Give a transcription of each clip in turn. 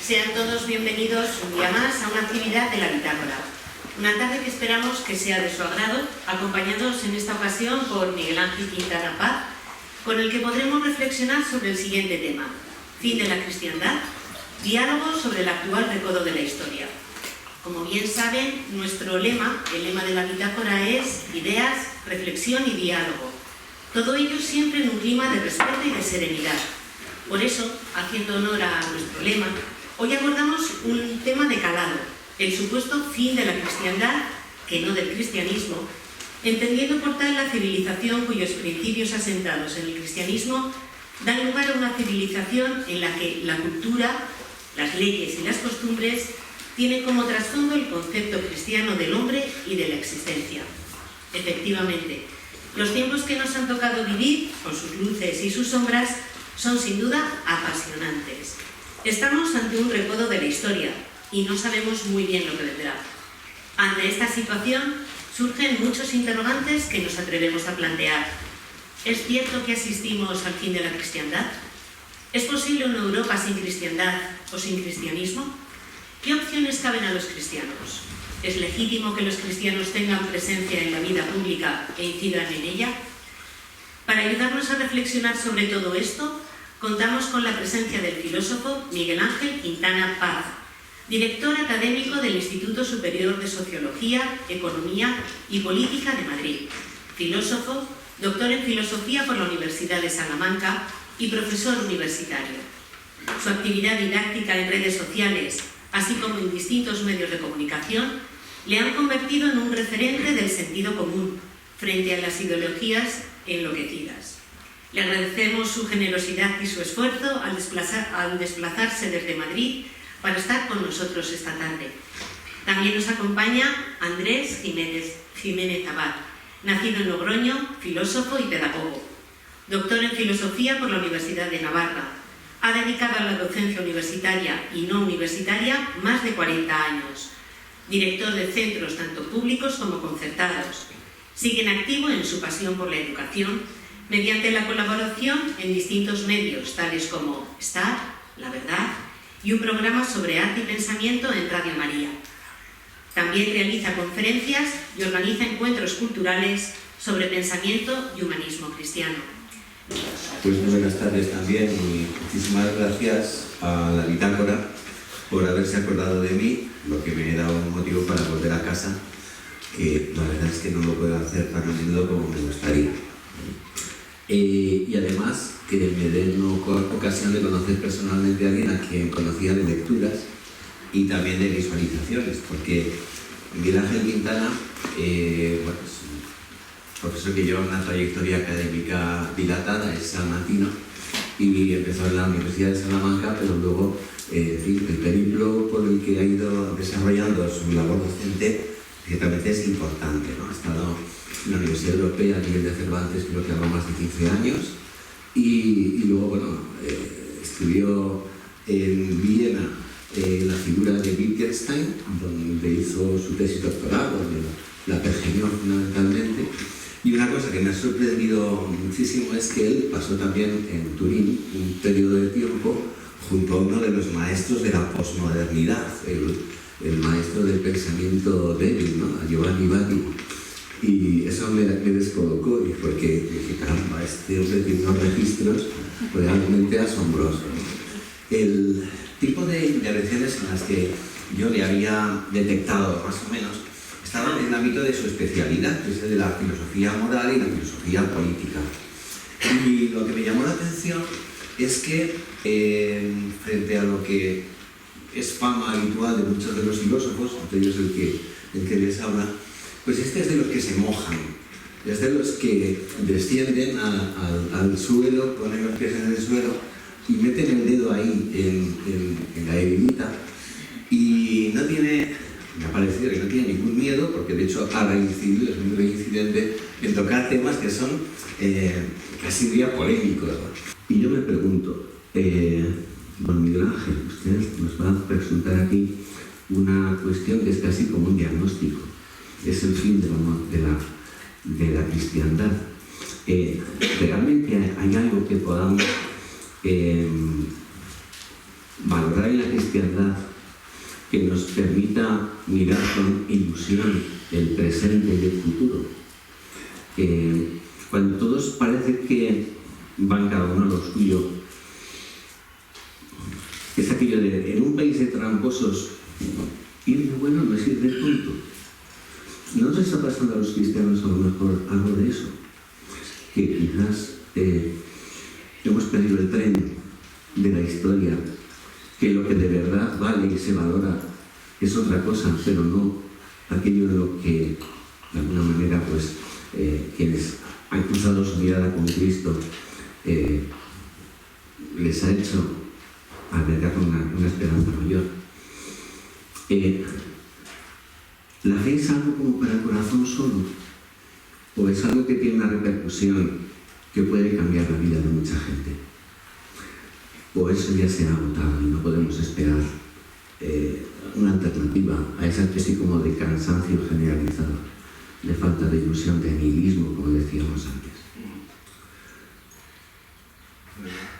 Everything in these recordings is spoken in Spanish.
Sean todos bienvenidos un día más a una actividad de la Bitácora. Una tarde que esperamos que sea de su agrado, acompañados en esta ocasión por Miguel Ángel Quintana Paz, con el que podremos reflexionar sobre el siguiente tema: fin de la cristiandad, diálogo sobre el actual recodo de la historia. Como bien saben, nuestro lema, el lema de la Bitácora, es ideas, reflexión y diálogo. Todo ello siempre en un clima de respeto y de serenidad. Por eso, haciendo honor a nuestro lema, hoy abordamos un tema de calado, el supuesto fin de la cristiandad, que no del cristianismo, entendiendo por tal la civilización cuyos principios asentados en el cristianismo dan lugar a una civilización en la que la cultura, las leyes y las costumbres tienen como trasfondo el concepto cristiano del hombre y de la existencia. Efectivamente, los tiempos que nos han tocado vivir, con sus luces y sus sombras, son sin duda apasionantes. Estamos ante un recodo de la historia y no sabemos muy bien lo que vendrá. Ante esta situación surgen muchos interrogantes que nos atrevemos a plantear. ¿Es cierto que asistimos al fin de la cristiandad? ¿Es posible una Europa sin cristiandad o sin cristianismo? ¿Qué opciones caben a los cristianos? ¿Es legítimo que los cristianos tengan presencia en la vida pública e incidan en ella? Para ayudarnos a reflexionar sobre todo esto, contamos con la presencia del filósofo Miguel Ángel Quintana Paz, director académico del Instituto Superior de Sociología, Economía y Política de Madrid, filósofo, doctor en Filosofía por la Universidad de Salamanca y profesor universitario. Su actividad didáctica en redes sociales, así como en distintos medios de comunicación, le han convertido en un referente del sentido común frente a las ideologías enloquecidas. Le agradecemos su generosidad y su esfuerzo al desplazarse desde Madrid para estar con nosotros esta tarde. También nos acompaña Andrés Jiménez Abad, nacido en Logroño, filósofo y pedagogo, doctor en Filosofía por la Universidad de Navarra. Ha dedicado a la docencia universitaria y no universitaria más de 40 años. Director de centros tanto públicos como concertados. Sigue en activo en su pasión por la educación mediante la colaboración en distintos medios, tales como Estar, La Verdad y un programa sobre arte y pensamiento en Radio María. También realiza conferencias y organiza encuentros culturales sobre pensamiento y humanismo cristiano. Pues muy buenas tardes también y muchísimas gracias a la Bitácora por haberse acordado de mí, lo que me da un motivo para volver a casa, que la verdad es que no lo puedo hacer tan a menudo como me gustaría. Y además que me den ocasión de conocer personalmente a alguien a quien conocía de lecturas y también de visualizaciones, porque Miguel Ángel Quintana, bueno, es un profesor que lleva una trayectoria académica dilatada, es salmantino, y empezó en la Universidad de Salamanca, pero luego el periplo por el que ha ido desarrollando su labor docente ciertamente es importante, ¿no? Ha estado en la Universidad Europea a nivel de Cervantes, creo que habrá más de 15 años, y luego, bueno, estudió en Viena la figura de Wittgenstein, donde hizo su tesis doctoral, donde la pergeñó fundamentalmente. Y una cosa que me ha sorprendido muchísimo es que él pasó también en Turín un periodo de tiempo junto a uno de los maestros de la posmodernidad, el maestro del pensamiento débil, ¿no? A Giovanni Badi. Y eso me descolocó, porque dije, caramba, este hombre tiene unos registros realmente asombrosos. El tipo de intervenciones en las que yo le había detectado más o menos estaban en el ámbito de su especialidad, que es el de la filosofía moral y la filosofía política. Y lo que me llamó la atención es que frente a lo que es fama habitual de muchos de los filósofos, entre ellos el que les habla, pues este es de los que se mojan, es de los que descienden al suelo, ponen los pies en el suelo y meten el dedo ahí en la heridita, y no tiene, me ha parecido que no tiene ningún miedo, porque de hecho ha reincidido, es muy reincidente en tocar temas que son casi diría polémicos. Y yo me pregunto, don Miguel Ángel, usted nos va a presentar aquí una cuestión que es casi como un diagnóstico, es el fin de la cristiandad. ¿Realmente hay algo que podamos valorar en la cristiandad que nos permita mirar con ilusión el presente y el futuro. Cuando todos parece que van cada uno a lo suyo, es aquello de, en un país de tramposos, ir de bueno no es ir de tonto. ¿No nos está pasando a los cristianos a lo mejor algo de eso? Que quizás hemos perdido el tren de la historia, que lo que de verdad vale y se valora es otra cosa, pero no aquello de lo que, de alguna manera, pues, quienes han cruzado su mirada con Cristo les ha hecho albergar una esperanza mayor. ¿La fe es algo como para el corazón solo? ¿O es algo que tiene una repercusión que puede cambiar la vida de mucha gente? ¿O eso ya se ha agotado y no podemos esperar una alternativa a esa especie como de cansancio generalizado, de falta de ilusión, de nihilismo, como decíamos antes?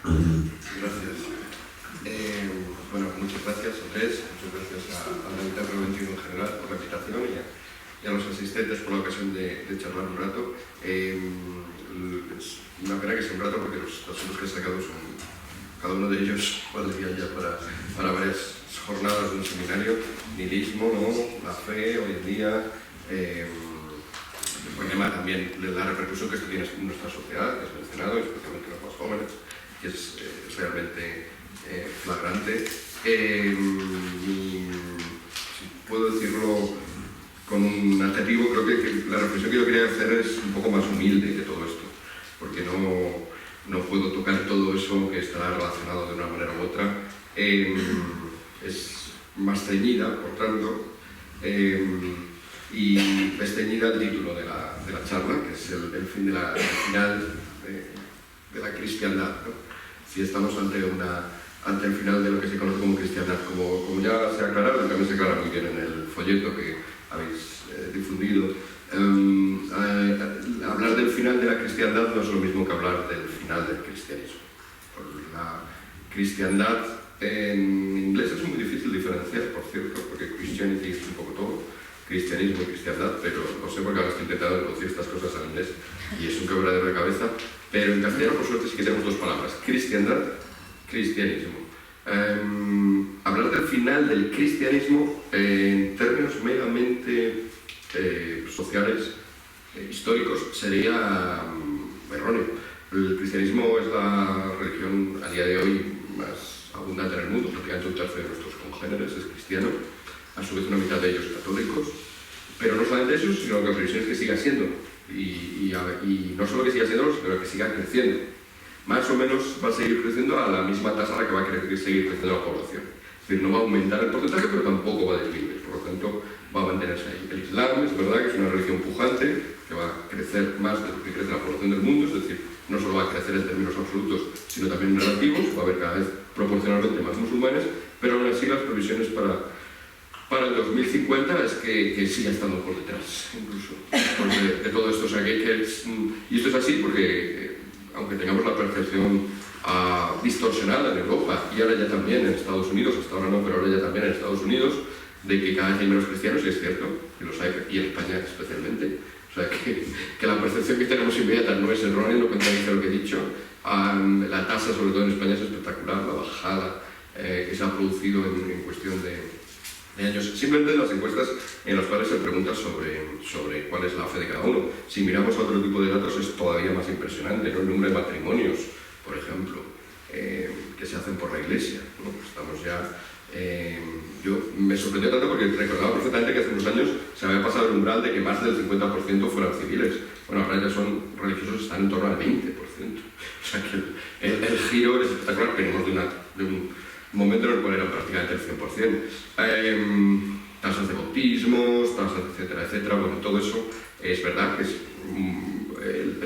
Adelante. Gracias. Bueno, muchas gracias, Andrés, muchas gracias a la Unidad Preventiva en general por la invitación y a los asistentes por la ocasión de charlar un rato. Es una pena que sea un rato porque los asuntos que he sacado son, cada uno de ellos valdría ya para varias jornadas de un seminario. Nihilismo, ¿no? La fe hoy en día, el problema también de la repercusión que esto tiene en nuestra sociedad, que es mencionado, especialmente en los más jóvenes, que es realmente flagrante. Si puedo decirlo con un adjetivo, creo que la reflexión que yo quería hacer es un poco más humilde de todo esto, porque no puedo tocar todo eso que estará relacionado de una manera u otra. Es más ceñida, por tanto, y es ceñida el título de la charla, que es el final de la cristiandad, ¿no? Si estamos ante el final de lo que se conoce como cristiandad, como ya se ha aclarado, y también se aclara muy bien en el folleto que habéis difundido, hablar del final de la cristiandad no es lo mismo que hablar del final del cristianismo. La cristiandad en inglés es muy difícil diferenciar, por cierto, porque Christianity es un poco todo, cristianismo y cristiandad, pero no sé por qué ahora estoy intentando traducir estas cosas al inglés y es un quebradero de cabeza, pero en castellano por suerte sí que tenemos dos palabras, cristiandad, cristianismo. Hablar del final del cristianismo en términos meramente sociales, históricos, sería erróneo. El cristianismo es la religión a día de hoy más abundante en el mundo, prácticamente un tercio de nuestros congéneres es cristiano, a su vez una mitad de ellos católicos, pero no solamente eso, sino que la previsión es que siga siendo, y no solo que siga siendo, sino que siga creciendo. Más o menos va a seguir creciendo a la misma tasa a la que va a seguir creciendo la población. Es decir, no va a aumentar el porcentaje, pero tampoco va a disminuir, por lo tanto va a mantenerse ahí. El Islam es verdad que es una religión pujante, que va a crecer más de lo que crece la población del mundo, es decir, no solo va a crecer en términos absolutos, sino también en relativos, va a haber cada vez proporcionalmente más musulmanes, pero aún así las previsiones para el 2050 es que siga estando por detrás, incluso, de todo esto. O sea, y esto es así porque, aunque tengamos la percepción distorsionada en Europa y ahora ya también en Estados Unidos, hasta ahora no, pero ahora ya también en Estados Unidos, de que cada vez hay menos cristianos, y es cierto, que los hay, y en España especialmente. O sea, que la percepción que tenemos inmediata no es errónea, no contradice lo que he dicho. La tasa, sobre todo en España, es espectacular, la bajada que se ha producido en cuestión de años. Simplemente las encuestas en las cuales se pregunta sobre cuál es la fe de cada uno. Si miramos a otro tipo de datos es todavía más impresionante, ¿no? El número de matrimonios, por ejemplo, que se hacen por la Iglesia, ¿no? Estamos ya... yo me sorprendió tanto porque recordaba perfectamente que hace unos años se había pasado el umbral de que más del 50% fueran civiles. Bueno, ahora ya son religiosos, están en torno al 20%. O sea que el giro es espectacular. Venimos de un momento en el cual era prácticamente el 100%. Tasas de bautismos, tasas, etcétera, etcétera. Bueno, todo eso es verdad que es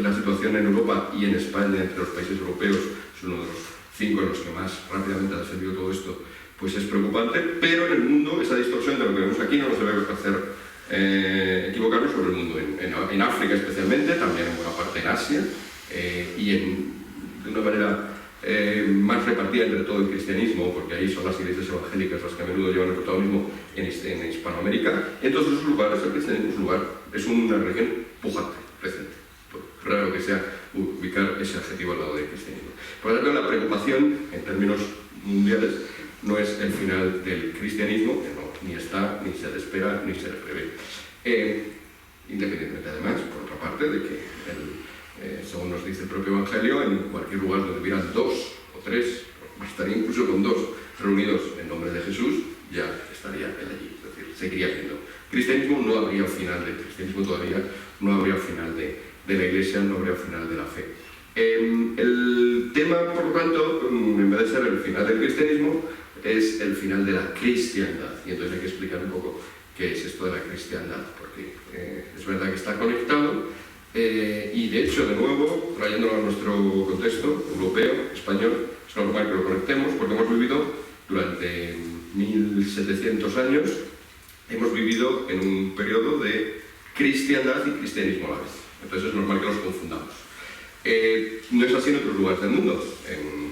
la situación en Europa y en España, entre los países europeos, es uno de los 5 en los que más rápidamente ha descendido todo esto. Pues es preocupante, pero en el mundo esa distorsión de lo que vemos aquí no nos debe hacer equivocarnos sobre el mundo. En África especialmente, también en buena parte en Asia, y de una manera más repartida entre todo el cristianismo, porque ahí son las iglesias evangélicas las que a menudo llevan el protagonismo en Hispanoamérica. En todos esos lugares el cristianismo es una religión pujante, presente. Raro que sea ubicar ese adjetivo al lado del cristianismo. Por lo tanto, la preocupación en términos mundiales no es el final del cristianismo, que no, ni está, ni se le espera, ni se le prevé. Independientemente, además, por otra parte, de que, según nos dice el propio Evangelio, en cualquier lugar donde hubieran 2 o 3, bastaría incluso con 2 reunidos en nombre de Jesús, ya estaría él allí. Es decir, seguiría viendo. Cristianismo no habría final del cristianismo todavía, no habría final de la Iglesia, no habría final de la fe. El tema, por lo tanto, en vez de ser el final del cristianismo, es el final de la cristiandad. Y entonces hay que explicar un poco qué es esto de la cristiandad, porque es verdad que está conectado, y de hecho, de nuevo, trayéndolo a nuestro contexto europeo, español, es normal que lo conectemos, porque hemos vivido durante 1700 años, hemos vivido en un periodo de cristiandad y cristianismo a la vez. Entonces es normal que los confundamos. No es así en otros lugares del mundo. En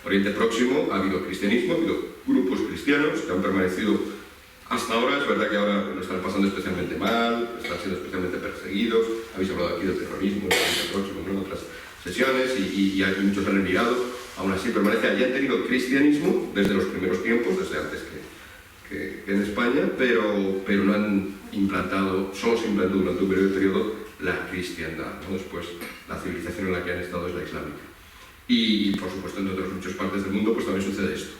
Oriente Próximo ha habido cristianismo, ha habido grupos cristianos que han permanecido hasta ahora. Es verdad que ahora lo están pasando especialmente mal, están siendo especialmente perseguidos. Habéis hablado aquí del terrorismo en Oriente Próximo, ¿no?, en otras sesiones, y muchos han emigrado. Aún así permanece. Allí han tenido cristianismo desde los primeros tiempos, desde antes que en España, pero no han implantado, solo se implantó durante un breve periodo la cristiandad, ¿no? Después la civilización en la que han estado es la islámica. Y por supuesto en otras muchas partes del mundo pues también sucede esto.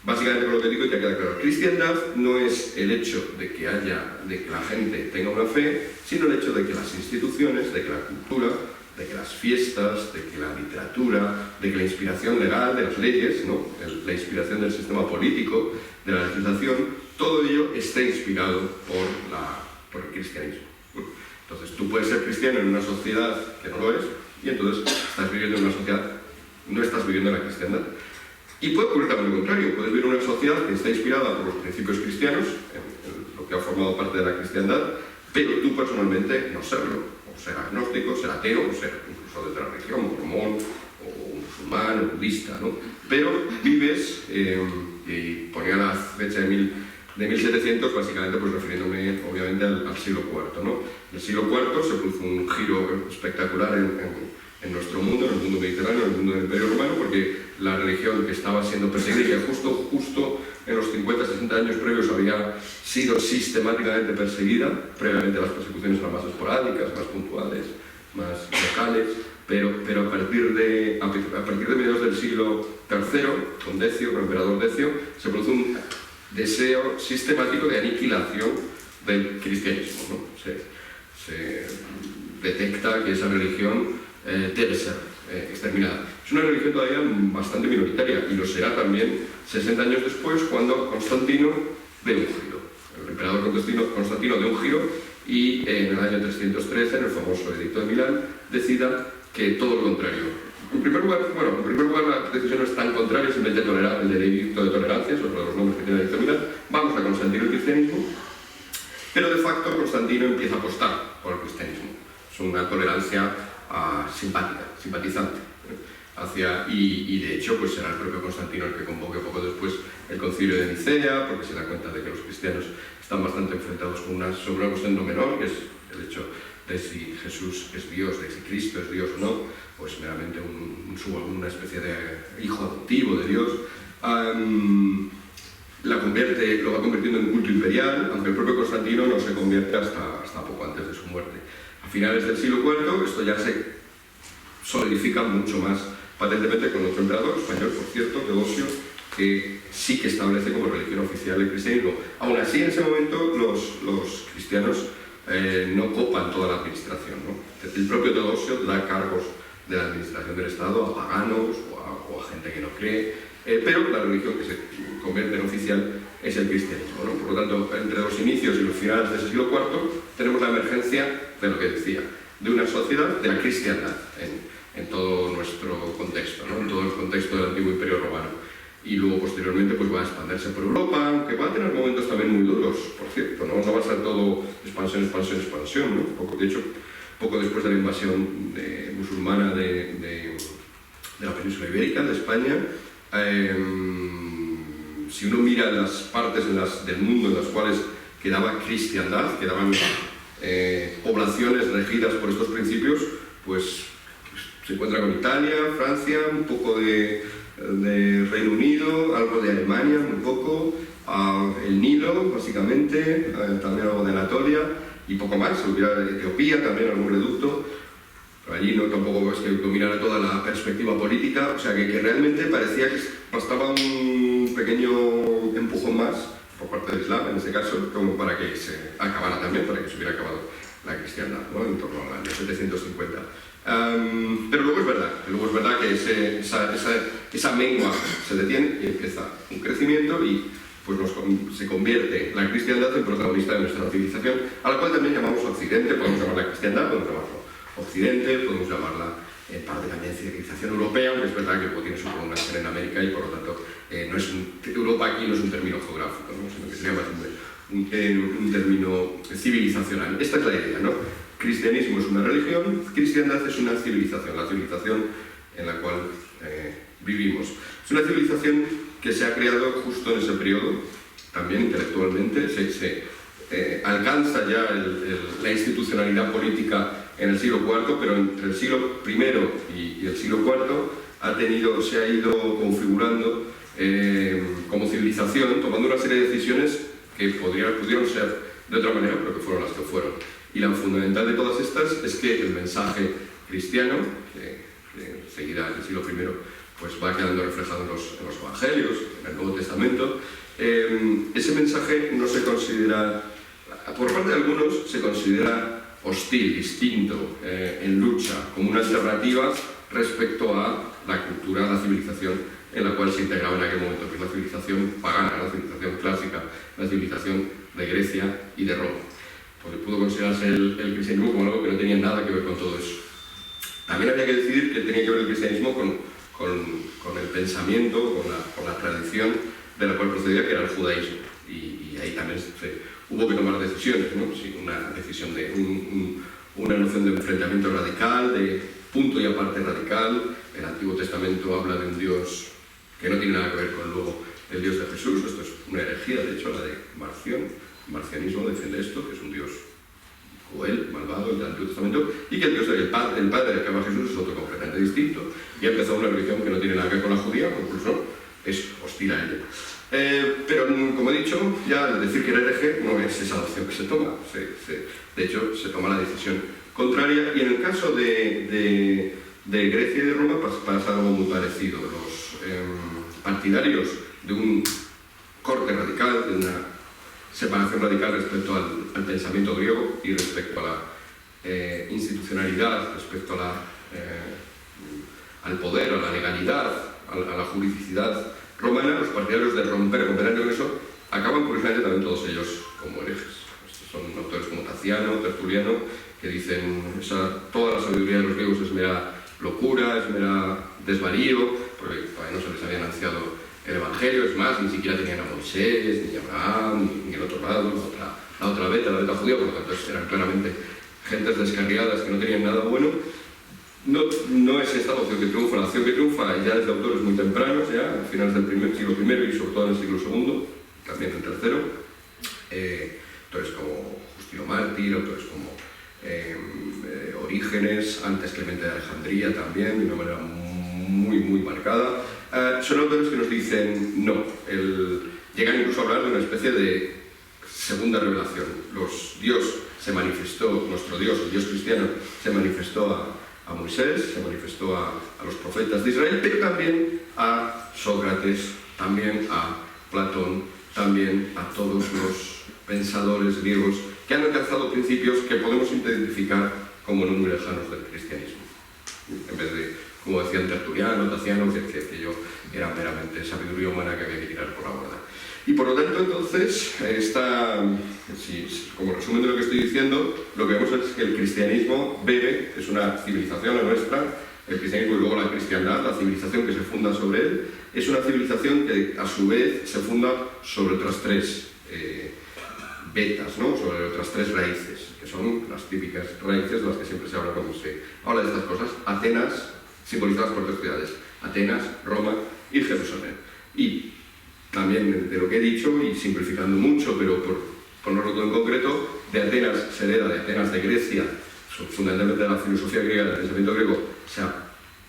Básicamente, por lo que digo, ya queda claro, cristiandad no es el hecho de que la gente tenga una fe, sino el hecho de que las instituciones, de que la cultura, de que las fiestas, de que la literatura, de que la inspiración legal de las leyes, ¿no?, la inspiración del sistema político, de la legislación, todo ello está inspirado por el cristianismo. Entonces, tú puedes ser cristiano en una sociedad que no lo es, y entonces estás viviendo en una sociedad, no estás viviendo en la cristiandad. Y puede ocurrir también lo contrario, puedes vivir en una sociedad que está inspirada por los principios cristianos, en lo que ha formado parte de la cristiandad, pero tú personalmente no serlo, o ser agnóstico, ser ateo, o ser incluso de otra religión, mormón, o musulmán, o budista, ¿no? Pero vives, y ponía la fecha de 1700, básicamente pues refiriéndome obviamente al siglo IV, ¿no? En el siglo IV se produjo un giro espectacular en nuestro mundo, en el mundo mediterráneo, en el mundo del Imperio Romano, porque la religión que estaba siendo perseguida, que justo en los 50-60 años previos había sido sistemáticamente perseguida. Previamente las persecuciones eran más esporádicas, más puntuales, más locales, pero a partir de mediados del siglo III, con Decio, con el emperador Decio, se produce un deseo sistemático de aniquilación del cristianismo, ¿no? Se detecta que esa religión debe ser exterminada. Es una religión todavía bastante minoritaria, y lo será también 60 años después, cuando Constantino ve un giro. El emperador Constantino de un giro, y en el año 313, en el famoso Edicto de Milán, decida que todo lo contrario. En primer lugar, la decisión no es tan contraria, simplemente tolerar el edicto de tolerancia, sobre los nombres que tiene el Edicto de Milán. Vamos a consentir el cristianismo, pero de facto Constantino empieza a apostar por el cristianismo. Es una tolerancia simpática, simpatizante. Y de hecho pues será el propio Constantino el que convoque poco después el concilio de Nicea, porque se da cuenta de que los cristianos están bastante enfrentados sobre una cuestión no menor, que es el hecho de si Jesús es Dios, de si Cristo es Dios o no, o es meramente una especie de hijo adoptivo de Dios. Lo va convirtiendo en culto imperial, aunque el propio Constantino no se convierte hasta poco antes de su muerte. A finales del siglo IV esto ya se solidifica mucho más patentemente con otro emperador español, por cierto, Teodosio, que sí que establece como religión oficial el cristianismo. Aún así, en ese momento los cristianos no copan toda la administración, ¿no? El propio Teodosio da cargos de la administración del Estado a paganos o a gente que no cree, pero la religión que se convierte en oficial es el cristianismo, ¿no? Por lo tanto, entre los inicios y los finales del siglo IV tenemos la emergencia de lo que decía, de una sociedad de la cristiandad en todo nuestro contexto, ¿no?, en todo el contexto del antiguo Imperio Romano. Y luego posteriormente pues va a expandirse por Europa, aunque va a tener momentos también muy duros, por cierto, no va a ser todo expansión, ¿no? De hecho, poco después de la invasión musulmana de de la península ibérica, de España. Si uno mira las partes del mundo en las cuales quedaba cristiandad, quedaban poblaciones regidas por estos principios, pues se encuentra con Italia, Francia, un poco de Reino Unido, algo de Alemania, muy poco, el Nilo, básicamente, también algo de Anatolia, y poco más. Hubiera Etiopía, también algún reducto, pero allí no tampoco es que dominara toda la perspectiva política, o sea que realmente parecía que bastaba un pequeño empujón más por parte del Islam, en este caso, como para que se acabara también, para que se hubiera acabado la cristiandad, ¿no? En torno al año 750. Pero luego es verdad que esa mengua se detiene y empieza un crecimiento y pues se convierte la cristiandad en protagonista de nuestra civilización, a la cual también llamamos Occidente. Podemos llamarla cristiandad, podemos llamarlo Occidente, podemos llamarla en parte también civilización europea, aunque es verdad que luego tiene su prolongación en América y por lo tanto Europa aquí no es un término geográfico, ¿no? Sino que sería más un término civilizacional. Esta es la idea, ¿no? Cristianismo es una religión, cristiandad es una civilización, la civilización en la cual vivimos. Es una civilización que se ha creado justo en ese periodo, también intelectualmente, se alcanza ya la institucionalidad política en el siglo IV, pero entre el siglo I y el siglo IV se ha ido configurando como civilización, tomando una serie de decisiones que pudieron ser de otra manera, pero que fueron las que fueron. Y la fundamental de todas estas es que el mensaje cristiano, que enseguida en el siglo I pues va quedando reflejado en los evangelios, en el Nuevo Testamento, ese mensaje no se considera, por parte de algunos, se considera hostil, distinto, en lucha, como una alternativa respecto a la cultura, la civilización en la cual se integraba en aquel momento, que es la civilización pagana, la civilización clásica, la civilización de Grecia y de Roma. Porque pudo considerarse el cristianismo como algo que no tenía nada que ver con todo eso. También había que decir que tenía que ver el cristianismo con el pensamiento, con la tradición de la cual procedía, que era el judaísmo. Y ahí también hubo que tomar decisiones, ¿no? Sí, una decisión de una noción de enfrentamiento radical, de punto y aparte radical. El Antiguo Testamento habla de un Dios que no tiene nada que ver con luego el Dios de Jesús. Esto es una herejía, de hecho, la de Marción. El marcianismo defiende esto, que es un Dios cruel, malvado, el del Antiguo Testamento, y que el Dios del Padre del que habla Jesús es otro completamente distinto. Y ha empezado una religión que no tiene nada que ver con la judía, o incluso es hostil a ella. Pero, como he dicho, ya al decir que era hereje no es esa la opción que se toma. De hecho, se toma la decisión contraria, y en el caso de Grecia y de Roma pasa algo muy parecido. Los partidarios de un corte radical, de una separación radical respecto al pensamiento griego y respecto a la institucionalidad, respecto al poder, a la legalidad, a la juridicidad romana, los partidarios de romper completamente con eso, acaban curiosamente también todos ellos como herejes. Estos son autores como Taciano, Tertuliano, que dicen toda la sabiduría de los griegos es mera locura, es mera desvarío, porque todavía no se les había anunciado el Evangelio, es más, ni siquiera tenían a Moisés, ni a Abraham, ni el otro lado, la otra beta judía, por lo tanto eran claramente gentes descarriadas que no tenían nada bueno. No es esta la opción que triunfa, la opción que triunfa ya desde autores muy tempranos, ya a finales del siglo I y sobre todo en el siglo II, también en el III, autores como Justino Mártir, autores como Orígenes, antes Clemente de Alejandría también, de una manera muy, muy marcada. Son autores que nos dicen no, llegan incluso a hablar de una especie de segunda revelación. Dios se manifestó, nuestro Dios, el Dios cristiano, se manifestó a Moisés, se manifestó a los profetas de Israel, pero también a Sócrates, también a Platón, también a todos los pensadores griegos que han alcanzado principios que podemos identificar como no muy lejanos del cristianismo. En vez de, como decían Tertuliano, Taciano, que aquello era meramente sabiduría humana que había que tirar por la borda. Y por lo tanto, entonces, como resumen de lo que estoy diciendo, lo que vemos es que el cristianismo bebe, es una civilización la nuestra, el cristianismo y luego la cristiandad, la civilización que se funda sobre él, es una civilización que a su vez se funda sobre otras tres vetas, ¿no? Sobre otras tres raíces, que son las típicas raíces de las que siempre se habla cuando se habla de estas cosas. Atenas, simbolizadas por tres ciudades: Atenas, Roma y Jerusalén. Y también de lo que he dicho, y simplificando mucho, pero por ponerlo todo en concreto, de Atenas se hereda, de Atenas de Grecia, fundamentalmente de la filosofía griega, del pensamiento griego,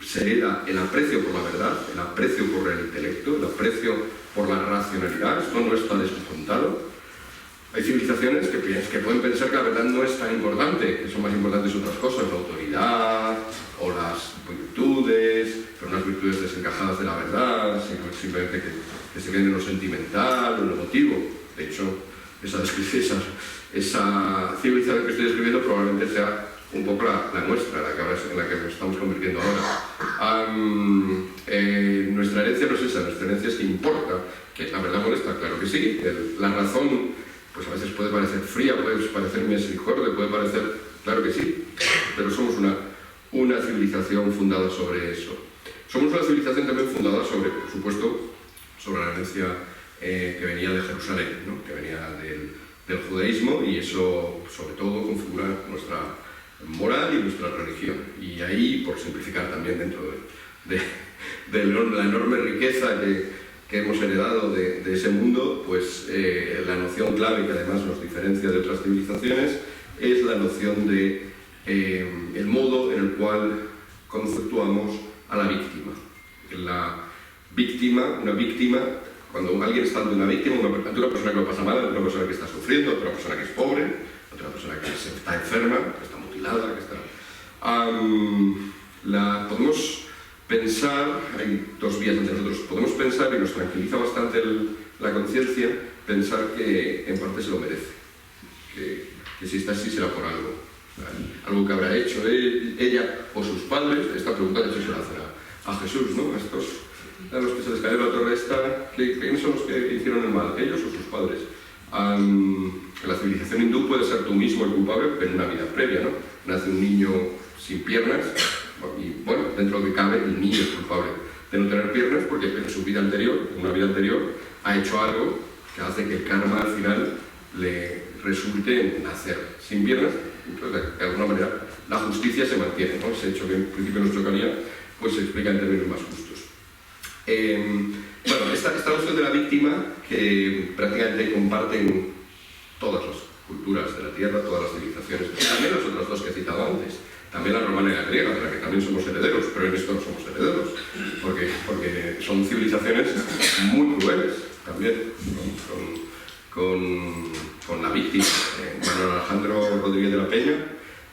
se hereda el aprecio por la verdad, el aprecio por el intelecto, el aprecio por la racionalidad. Esto no está descontado. Hay civilizaciones que pueden pensar que la verdad no es tan importante, que son más importantes otras cosas, la autoridad o las virtudes, pero unas virtudes desencajadas de la verdad, sino simplemente que se queden en lo sentimental o en lo emotivo. De hecho, esa civilización que estoy describiendo probablemente sea un poco la nuestra, en la que nos estamos convirtiendo ahora. Nuestra herencia no es esa, nuestra herencia es que importa, que la verdad molesta, claro que sí. La razón, pues a veces puede parecer fría, puede parecer misericordia, puede parecer, claro que sí, pero somos una civilización fundada sobre eso. Somos una civilización también fundada sobre, por supuesto, sobre la herencia que venía de Jerusalén, ¿no? Que venía del judaísmo, y eso sobre todo configura nuestra moral y nuestra religión. Y ahí, por simplificar también dentro de la enorme riqueza que hemos heredado de ese mundo, pues la noción clave que además nos diferencia de otras civilizaciones es la noción de el modo en el cual conceptuamos a la víctima. Una víctima, cuando alguien está ante una víctima, ante una persona que lo pasa mal, ante una persona que está sufriendo, ante una persona que es pobre, ante una persona que está enferma, que está mutilada, que está... podemos pensar, hay dos vías entre nosotros, podemos pensar, y nos tranquiliza bastante la conciencia, pensar que en parte se lo merece, que si está así será por algo, algo que habrá hecho ella o sus padres. Esta pregunta de hecho se la hace a Jesús, ¿no? A los que se les cayó la torre esta, ¿quiénes son los que hicieron el mal? ¿Ellos o sus padres? En la civilización hindú puede ser tú mismo el culpable, pero en una vida previa, ¿no? Nace un niño sin piernas, y bueno, dentro de lo que cabe, el niño es culpable de no tener piernas porque en su vida anterior, en una vida anterior, ha hecho algo que hace que el karma al final le resulte en nacer sin piernas. Entonces, de alguna manera, la justicia se mantiene, ¿no? Ese hecho que en principio nos chocaría, pues se explica en términos más justos. Bueno, esta noción de la víctima, que prácticamente comparten todas las culturas de la Tierra, todas las civilizaciones, también las otras dos que he citado antes, también la romana y la griega, de la que también somos herederos, pero en esto no somos herederos, porque son civilizaciones muy crueles también, con la víctima. Manuel Alejandro Rodríguez de la Peña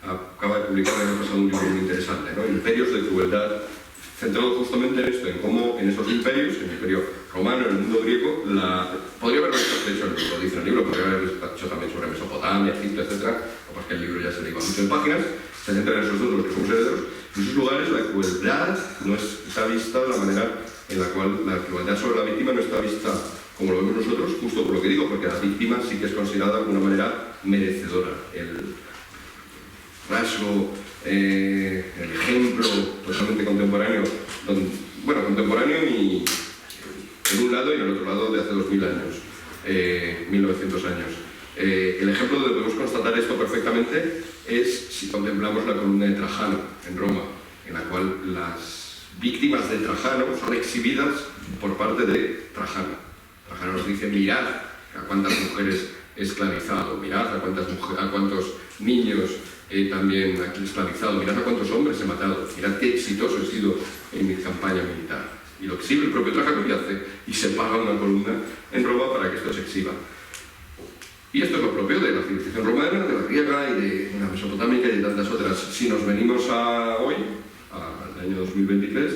acaba de publicar el año pasado un libro muy interesante, ¿no? Imperios de crueldad, centrado justamente en esto, en cómo en esos imperios, en el imperio romano, en el mundo griego, podría haberlo hecho, de hecho lo dice en el libro, podría haberlo hecho también sobre Mesopotamia, Egipto, etc. Porque el libro ya se le iba mucho en páginas, se centra en esos dos, los que somos herederos. En esos lugares la crueldad no está vista de la manera en la cual la crueldad sobre la víctima no está vista como lo vemos nosotros, justo por lo que digo, porque la víctima sí que es considerada de alguna manera merecedora. El rasgo, el ejemplo totalmente contemporáneo, contemporáneo y en un lado y en el otro lado de hace 2000 años, 1900 años. El ejemplo donde podemos constatar esto perfectamente es si contemplamos la columna de Trajano en Roma, en la cual las víctimas de Trajano son exhibidas por parte de Trajano. Trajano nos dice: mirad a cuántas mujeres he esclavizado, mirad a cuántos niños también esclavizado, mirad a cuántos hombres he matado, mirad qué exitoso he sido en mi campaña militar. Y lo exhibe el propio Trajano y hace, y se paga una columna en Roma para que esto se exhiba. Y esto es lo propio de la civilización romana, de la griega y de la mesopotámica y de tantas otras. Si nos venimos a hoy, al año 2023,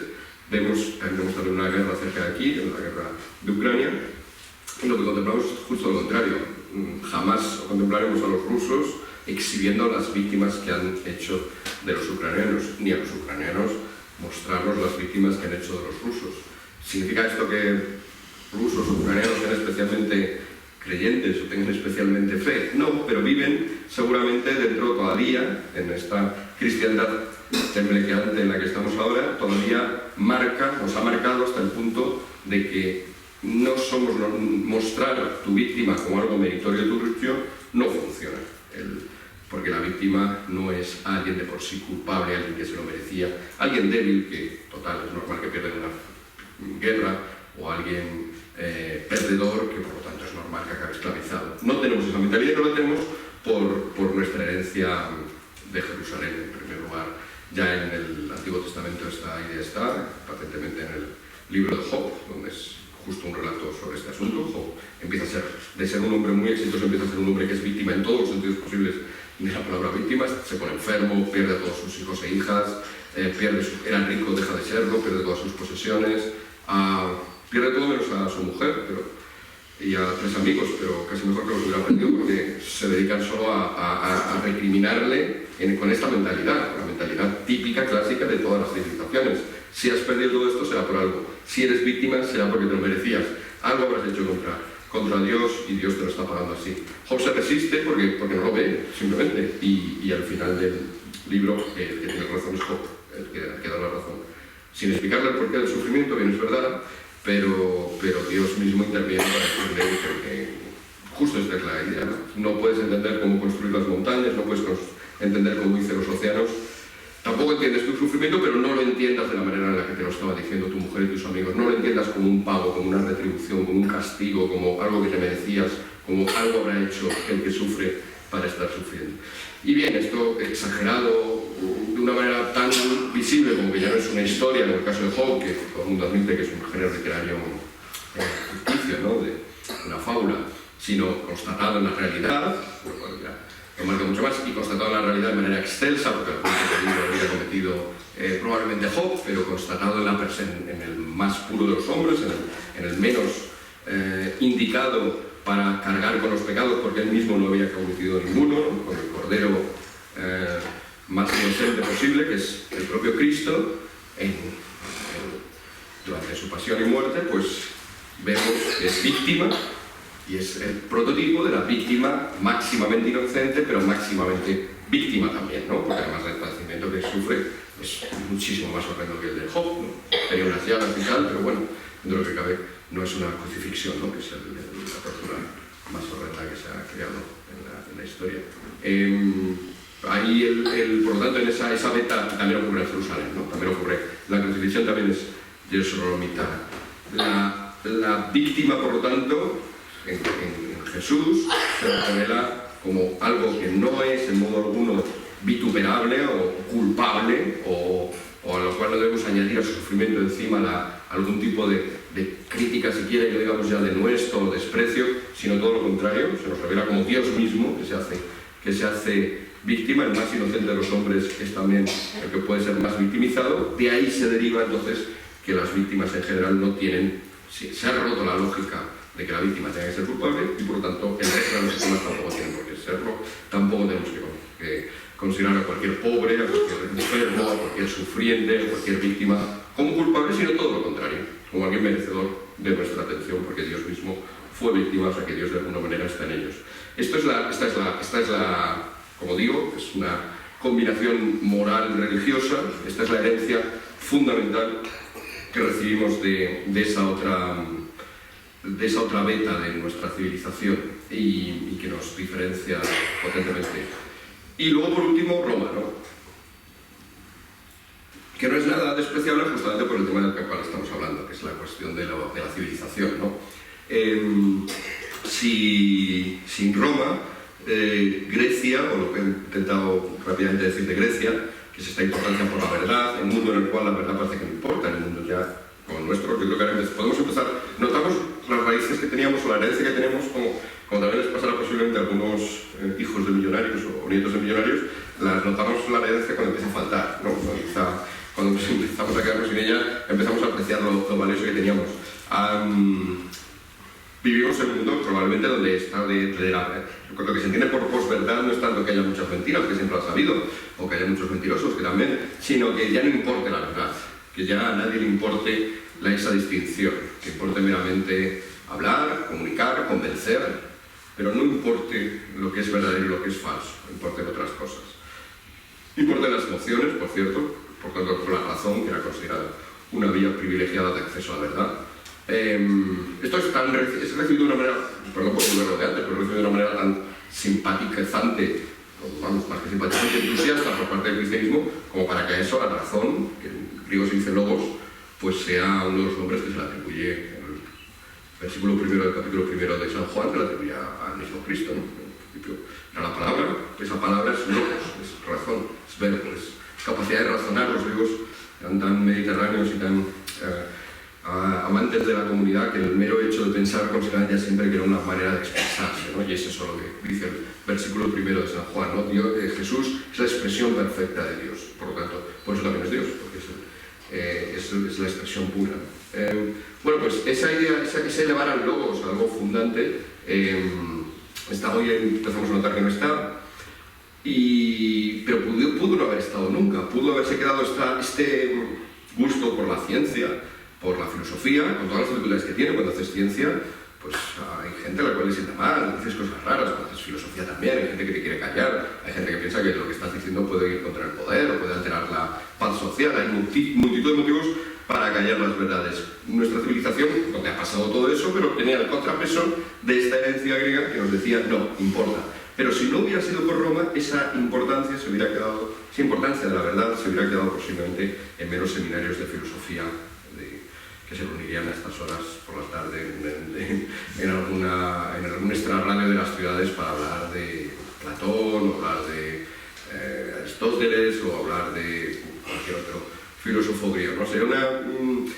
tenemos también una guerra cerca de aquí, la guerra de Ucrania, y lo que contemplamos es justo lo contrario. Jamás contemplaremos a los rusos exhibiendo a las víctimas que han hecho de los ucranianos, ni a los ucranianos mostrarnos las víctimas que han hecho de los rusos. ¿Significa esto que rusos o ucranianos sean especialmente creyentes o tengan especialmente fe? No, pero viven seguramente dentro todavía, en esta cristiandad temblequeante en la que estamos ahora, todavía nos ha marcado hasta el punto de que mostrar a tu víctima como algo meritorio de tu religión no funciona. porque la víctima no es alguien de por sí culpable, alguien que se lo merecía, alguien débil, que total, es normal que pierda una guerra, o alguien perdedor, que por lo tanto es normal que acabe esclavizado. No tenemos esa mentalidad y no la tenemos por nuestra herencia de Jerusalén, en primer lugar. Ya en el Antiguo Testamento esta idea está, patentemente en el libro de Job, donde es justo un relato sobre este asunto. Job empieza de ser un hombre muy exitoso, empieza a ser un hombre que es víctima en todos los sentidos posibles de la palabra víctima, se pone enfermo, pierde a todos sus hijos e hijas, era rico, deja de serlo, pierde todas sus posesiones, pierde todo menos a su mujer y a 3 amigos, pero casi mejor que los hubiera perdido porque se dedican solo a recriminarle con esta mentalidad, la mentalidad típica, clásica de todas las civilizaciones. Si has perdido todo esto será por algo, si eres víctima será porque te lo merecías, algo habrás hecho contra Dios y Dios te lo está pagando así. Job se resiste porque no lo ve, simplemente, y al final del libro el que tiene razón es Job, el que da la razón. Sin explicarle el porqué del sufrimiento, bien es verdad, pero Dios mismo interviene para decirle que justo esta es la idea, ¿no? No puedes entender cómo construir las montañas, no puedes entender cómo hice los océanos, tampoco entiendes tu sufrimiento, pero no lo entiendas de la manera en la que te lo estaba diciendo tu mujer y tus amigos, no lo entiendas como un pago, como una retribución, como un castigo, como algo que te merecías, como algo habrá hecho el que sufre para estar sufriendo. Y bien, esto exagerado de una manera tan visible como que ya no es una historia, en el caso de Job, que todo el mundo admite que es un género literario ficticio, ¿no? De una fábula, sino constatado en la realidad, bueno, ya lo marca mucho más, y constatado en la realidad de manera excelsa, porque lo había cometido probablemente Job, pero constatado en el más puro de los hombres, en el menos indicado para cargar con los pecados, porque él mismo no había cometido ninguno, ¿no? Con el cordero más inocente posible, que es el propio Cristo, durante su pasión y muerte, pues vemos que es víctima, y es el prototipo de la víctima máximamente inocente, pero máximamente víctima también, ¿no? Porque además del padecimiento que sufre es muchísimo más horrendo que el de Job, ¿no? Tenía unas llagas y tal, pero bueno, dentro de lo que cabe, no es una crucifixión, ¿no? Que es la tortura más horrenda que se ha creado en la historia. Ahí, por lo tanto, en esa beta también ocurre en Jerusalén, ¿no? También ocurre. La crucifixión también es Jerusalén. La víctima, por lo tanto, en Jesús se revela como algo que no es en modo alguno vituperable o culpable, o a lo cual no debemos añadir a su sufrimiento encima algún tipo de crítica, si quiere, que digamos ya denuesto o desprecio, sino todo lo contrario, se nos revela como Dios mismo que se hace víctima. El más inocente de los hombres es también el que puede ser más victimizado. De ahí se deriva entonces que las víctimas en general no tienen, se ha roto la lógica de que la víctima tenga que ser culpable, y por lo tanto el resto de las víctimas tampoco tienen por qué serlo. Tampoco tenemos que considerar a cualquier pobre, a cualquier enfermo, a cualquier sufriente, a cualquier víctima como culpable, sino todo lo contrario, como alguien merecedor de nuestra atención, porque Dios mismo fue víctima, o sea que Dios de alguna manera está en ellos. Esta es la, como digo, es una combinación moral religiosa, esta es la herencia fundamental que recibimos de esa otra beta de nuestra civilización y que nos diferencia potentemente. Y luego, por último, Roma, ¿no? Que no es nada despreciable justamente por el tema del cual estamos hablando, que es la cuestión de la civilización, ¿no? Sin Roma, Grecia, o lo que he intentado rápidamente decir de Grecia, que es esta importancia por la verdad, el mundo en el cual la verdad parece que no importa, el mundo ya como el nuestro, yo creo que ahora podemos empezar, notamos las raíces que teníamos o la herencia que tenemos, como también les pasará posiblemente a algunos hijos de millonarios o nietos de millonarios, las notamos la herencia cuando empieza a faltar, ¿no? Cuando empezamos a quedarnos sin ella, empezamos a apreciar lo valioso que teníamos. Vivimos en un mundo probablemente donde está lo que se entiende por posverdad no es tanto que haya muchas mentiras, que siempre lo ha sabido, o que haya muchos mentirosos, que también, sino que ya no importe la verdad, que ya a nadie le importe esa distinción, que importe meramente hablar, comunicar, convencer, pero no importe lo que es verdadero y lo que es falso, importen otras cosas. Importen las emociones, por cierto, por tanto, por la razón, que era considerada una vía privilegiada de acceso a la verdad. Esto es recibido de una manera, perdón por volverlo de antes, pero recibido de una manera tan simpatizante más que simpatizante, entusiasta por parte del cristianismo, como para que a eso, la razón, que en griego se dice logos, pues sea uno de los nombres que se le atribuye en el versículo primero del capítulo primero de San Juan, se le atribuye al mismo Cristo, ¿no? En principio era la palabra, esa palabra es logos, es razón, es verbo, es capacidad de razonar. Los griegos eran tan mediterráneos y tan amantes de la comunidad que el mero hecho de pensar consideraban ya siempre que era una manera de expresarse, ¿no? Y es eso lo que dice el versículo primero de San Juan, ¿no? Jesús es la expresión perfecta de Dios, por lo tanto, por eso también es Dios, porque es la expresión pura. Bueno, pues esa idea, ese elevar al logos, algo fundante, hoy empezamos a notar que no está, pero pudo no haber estado nunca, pudo haberse quedado este gusto por la ciencia, por la filosofía, con todas las dificultades que tiene. Cuando haces ciencia, pues hay gente a la cual le sienta mal, dices cosas raras. Cuando haces filosofía también, hay gente que te quiere callar, hay gente que piensa que lo que estás diciendo puede ir contra el poder o puede alterar la paz social. Hay multitud de motivos para callar las verdades. Nuestra civilización, donde ha pasado todo eso, pero tenía el contrapeso de esta herencia griega que nos decía, no, importa. Pero si no hubiera sido por Roma, esa importancia se hubiera quedado, esa importancia de la verdad se hubiera quedado posiblemente en meros seminarios de filosofía que se reunirían a estas horas por la tarde en algún extrarradio de las ciudades para hablar de Platón, o hablar de Aristóteles, o hablar de cualquier otro filósofo griego. ¿No? Sería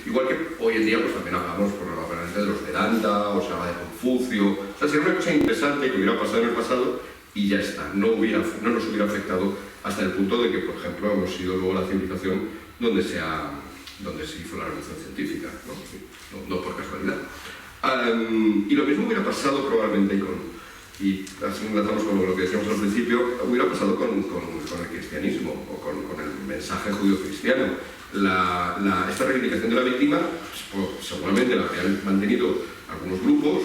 igual que hoy en día pues también hablamos probablemente de los Vedanta, o se habla de Confucio. O sea, sería una cosa interesante que hubiera pasado en el pasado y ya está. No nos hubiera afectado hasta el punto de que, por ejemplo, hemos sido luego la civilización donde se hizo la revolución científica, no por casualidad. Y lo mismo hubiera pasado probablemente y así enlazamos con lo que decíamos al principio, hubiera pasado con el cristianismo o con el mensaje judío-cristiano. Esta reivindicación de la víctima, pues, seguramente la habrían mantenido algunos grupos,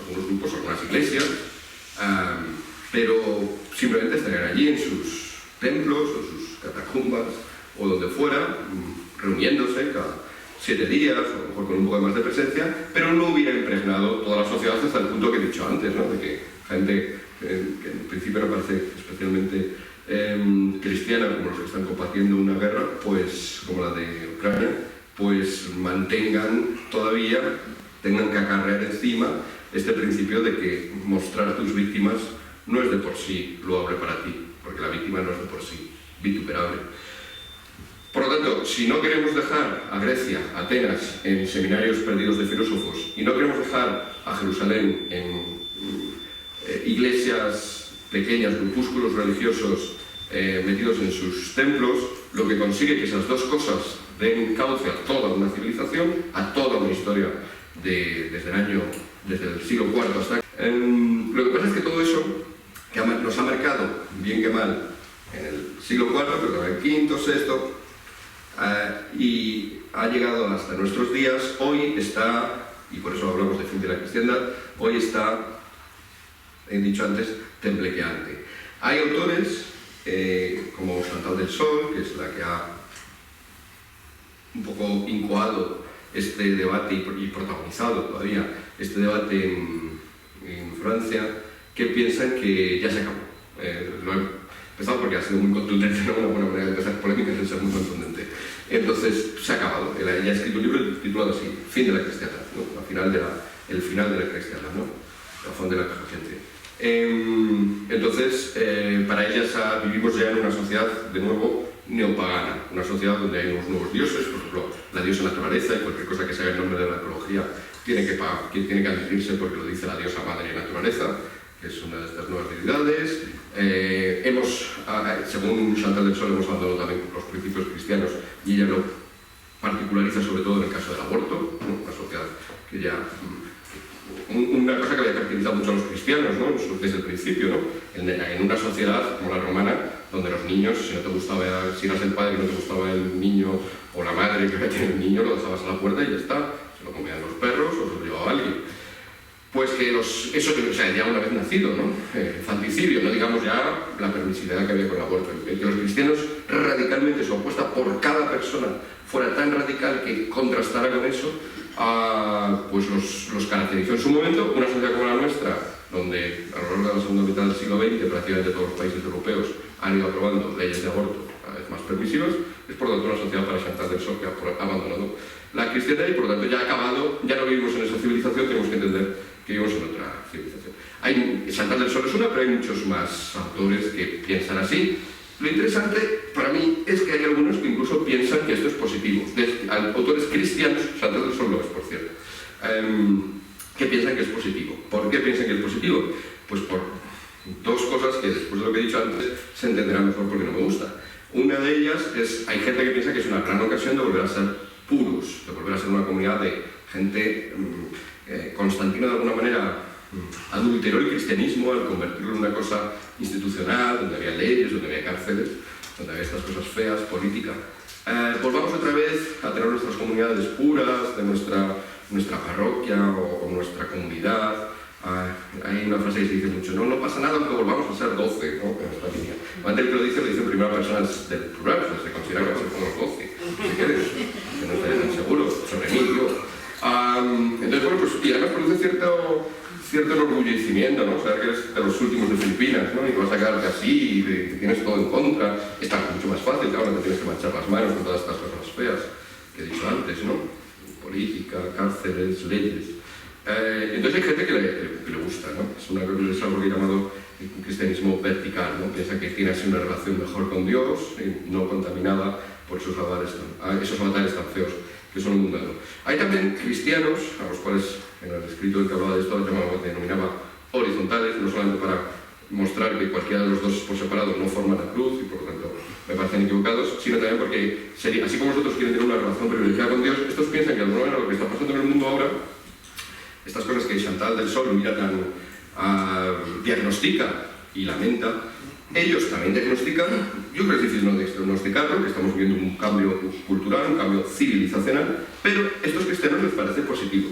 algunas iglesias, pero simplemente estarían allí en sus templos o sus catacumbas o donde fuera, reuniéndose cada 7 días, o a lo mejor con un poco más de presencia, pero no hubiera impregnado toda la sociedad hasta el punto que he dicho antes, ¿no? De que gente que en principio no parece especialmente cristiana, como los que están combatiendo una guerra, pues como la de Ucrania, pues tengan que acarrear encima este principio de que mostrar a tus víctimas no es de por sí loable para ti, porque la víctima no es de por sí vituperable. Por lo tanto, si no queremos dejar a Grecia, a Atenas, en seminarios perdidos de filósofos, y no queremos dejar a Jerusalén en iglesias pequeñas, grupúsculos religiosos metidos en sus templos, lo que consigue que esas dos cosas den cauce a toda una civilización, a toda una historia desde el siglo IV hasta aquí. Lo que pasa es que todo eso que nos ha marcado, bien que mal, en el siglo IV, pero también V, VI, y ha llegado hasta nuestros días, hoy está, y por eso hablamos de fin de la cristiandad, hoy está, he dicho antes, temblequeante. Hay autores como Chantal del Sol, que es la que ha un poco incoado este debate y protagonizado todavía este debate en Francia, que piensan que ya se acabó. Lo he empezado porque ha sido muy contundente, ¿no? Una buena manera de empezar polémicas es ser muy contundente. Entonces, se ha acabado. Ella ha escrito un libro titulado así, Fin de la cristiandad, ¿no? El final de la cristiandad, ¿no? La fond de la gente. Entonces, para ellas vivimos ya en una sociedad, de nuevo, neopagana, una sociedad donde hay unos nuevos dioses, por ejemplo, la diosa naturaleza, y cualquier cosa que se haga en nombre de la ecología tiene que admitirse porque lo dice la diosa madre naturaleza, que es una de estas nuevas deidades. Según Chantal del Sol, hemos abandonado también los principios cristianos, y ella lo particulariza sobre todo en el caso del aborto, ¿no? Una sociedad que ya... Una cosa que había caracterizado mucho a los cristianos, ¿no? Desde el principio, ¿no? En una sociedad como la romana, donde los niños, si eras el padre y no te gustaba el niño o la madre que tenía el niño, lo dejabas a la puerta y ya está, se lo comían los perros o se lo llevaba alguien. Pues que ya una vez nacido, ¿no? Infanticidio, no digamos ya la permisividad que había con el aborto. Que los cristianos radicalmente su apuesta por cada persona fuera tan radical que contrastara con eso, pues los caracterizó en su momento. Una sociedad como la nuestra, donde a lo largo de la segunda mitad del siglo XX prácticamente todos los países europeos han ido aprobando leyes de aborto cada vez más permisivas, es por lo tanto una sociedad para Chantal del Sol que ha abandonado la cristiandad y por lo tanto ya ha acabado, ya no vivimos en esa civilización, tenemos que entender que vivimos en otra civilización. Chantal del Sol es una, pero hay muchos más autores que piensan así. Lo interesante para mí es que hay algunos que incluso piensan que esto es positivo. Autores cristianos, Chantal del Sol no es, por cierto, que piensan que es positivo. ¿Por qué piensan que es positivo? Pues por dos cosas que después de lo que he dicho antes se entenderá mejor porque no me gusta. Una de ellas es, hay gente que piensa que es una gran ocasión de volver a ser puros, de volver a ser una comunidad de gente. Constantino de alguna manera adulteró el cristianismo al convertirlo en una cosa institucional, donde había leyes, donde había cárceles, donde había estas cosas feas, política. Volvamos otra vez a tener nuestras comunidades puras, de nuestra parroquia o nuestra comunidad. Hay una frase que se dice mucho, no pasa nada aunque volvamos a ser 12, ¿no? En esta línea. Antes que lo dice en primera persona del plural, pues se considera que va a ser como los 12, si quieres, que no estaría tan seguro, sobre mí, yo. Entonces, bueno, pues, y además produce cierto enorgullecimiento, ¿no? Saber que eres de los últimos de Filipinas, ¿no? Y que vas a quedarte así, y que tienes todo en contra. Está mucho más fácil, claro, no te tienes que manchar las manos con todas estas cosas feas que he dicho antes, ¿no? Política, cárceles, leyes. Entonces hay gente que le gusta, ¿no? Es algo que he llamado un cristianismo vertical, ¿no? Piensa que tiene así una relación mejor con Dios, no contaminada por esos avatares tan feos que son un mundo. Hay también cristianos, a los cuales en el escrito del que hablaba de esto denominaba horizontales, no solamente para mostrar que cualquiera de los dos por separado no forma la cruz y por lo tanto me parecen equivocados, sino también porque así como vosotros quieren tener una relación privilegiada con Dios, estos piensan que de alguna manera lo que está pasando en el mundo ahora, estas cosas que Chantal del Sol mira diagnostica y lamenta, ellos también diagnostican. Yo creo que es difícil no diagnosticarlo, que estamos viviendo un cambio cultural, un cambio civilizacional, pero a estos cristianos les parece positivo.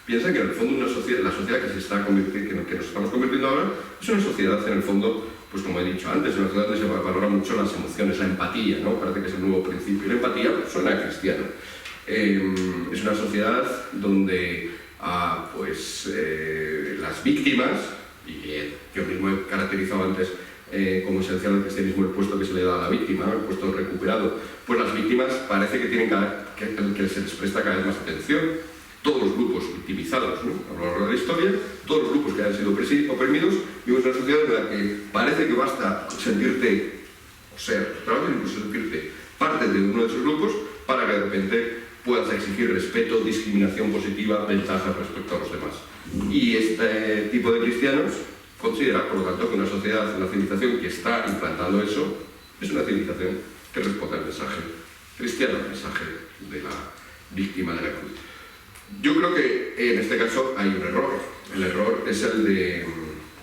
Piensan que en el fondo la sociedad que nos estamos convirtiendo ahora es una sociedad en el fondo, pues como he dicho antes, una sociedad donde se valora mucho las emociones, la empatía, ¿no? Parece que es el nuevo principio. La empatía suena a cristiano. Es una sociedad donde las víctimas, y que yo mismo he caracterizado antes como esencial al cristianismo el puesto que se le da a la víctima, ¿no? El puesto recuperado, pues las víctimas parece que tienen que se les presta cada vez más atención. Todos los grupos victimizados, ¿no? A lo largo de la historia, todos los grupos que han sido oprimidos, vivimos en una sociedad en la que parece que basta sentirte, o ser, incluso sentirte parte de uno de esos grupos para que de repente puedas exigir respeto, discriminación positiva, ventajas respecto a los demás. Y este tipo de cristianos considera, por lo tanto, que una sociedad, una civilización que está implantando eso, es una civilización que responde al mensaje cristiano, al mensaje de la víctima de la cruz. Yo creo que en este caso hay un error. El error es el de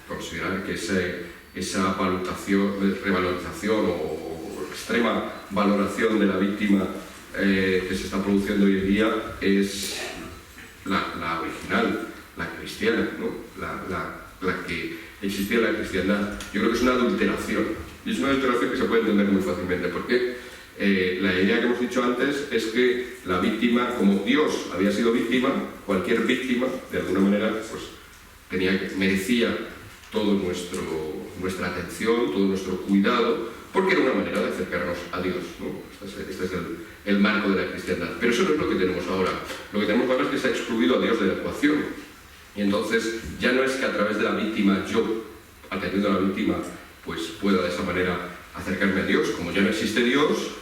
considerar que esa revalorización o extrema valoración de la víctima que se está produciendo hoy en día es la original, la cristiana, ¿no? La que existía en la cristiandad. Yo creo que es una adulteración. Y es una adulteración que se puede entender muy fácilmente. Porque la idea que hemos dicho antes es que la víctima, como Dios había sido víctima, cualquier víctima, de alguna manera, pues merecía toda nuestra atención, todo nuestro cuidado, porque era una manera de acercarnos a Dios, ¿no? Este es el marco de la cristiandad. Pero eso no es lo que tenemos ahora. Lo que tenemos ahora es que se ha excluido a Dios de la ecuación. Y entonces ya no es que a través de la víctima, yo, atendiendo a la víctima, pues pueda de esa manera acercarme a Dios. Como ya no existe Dios,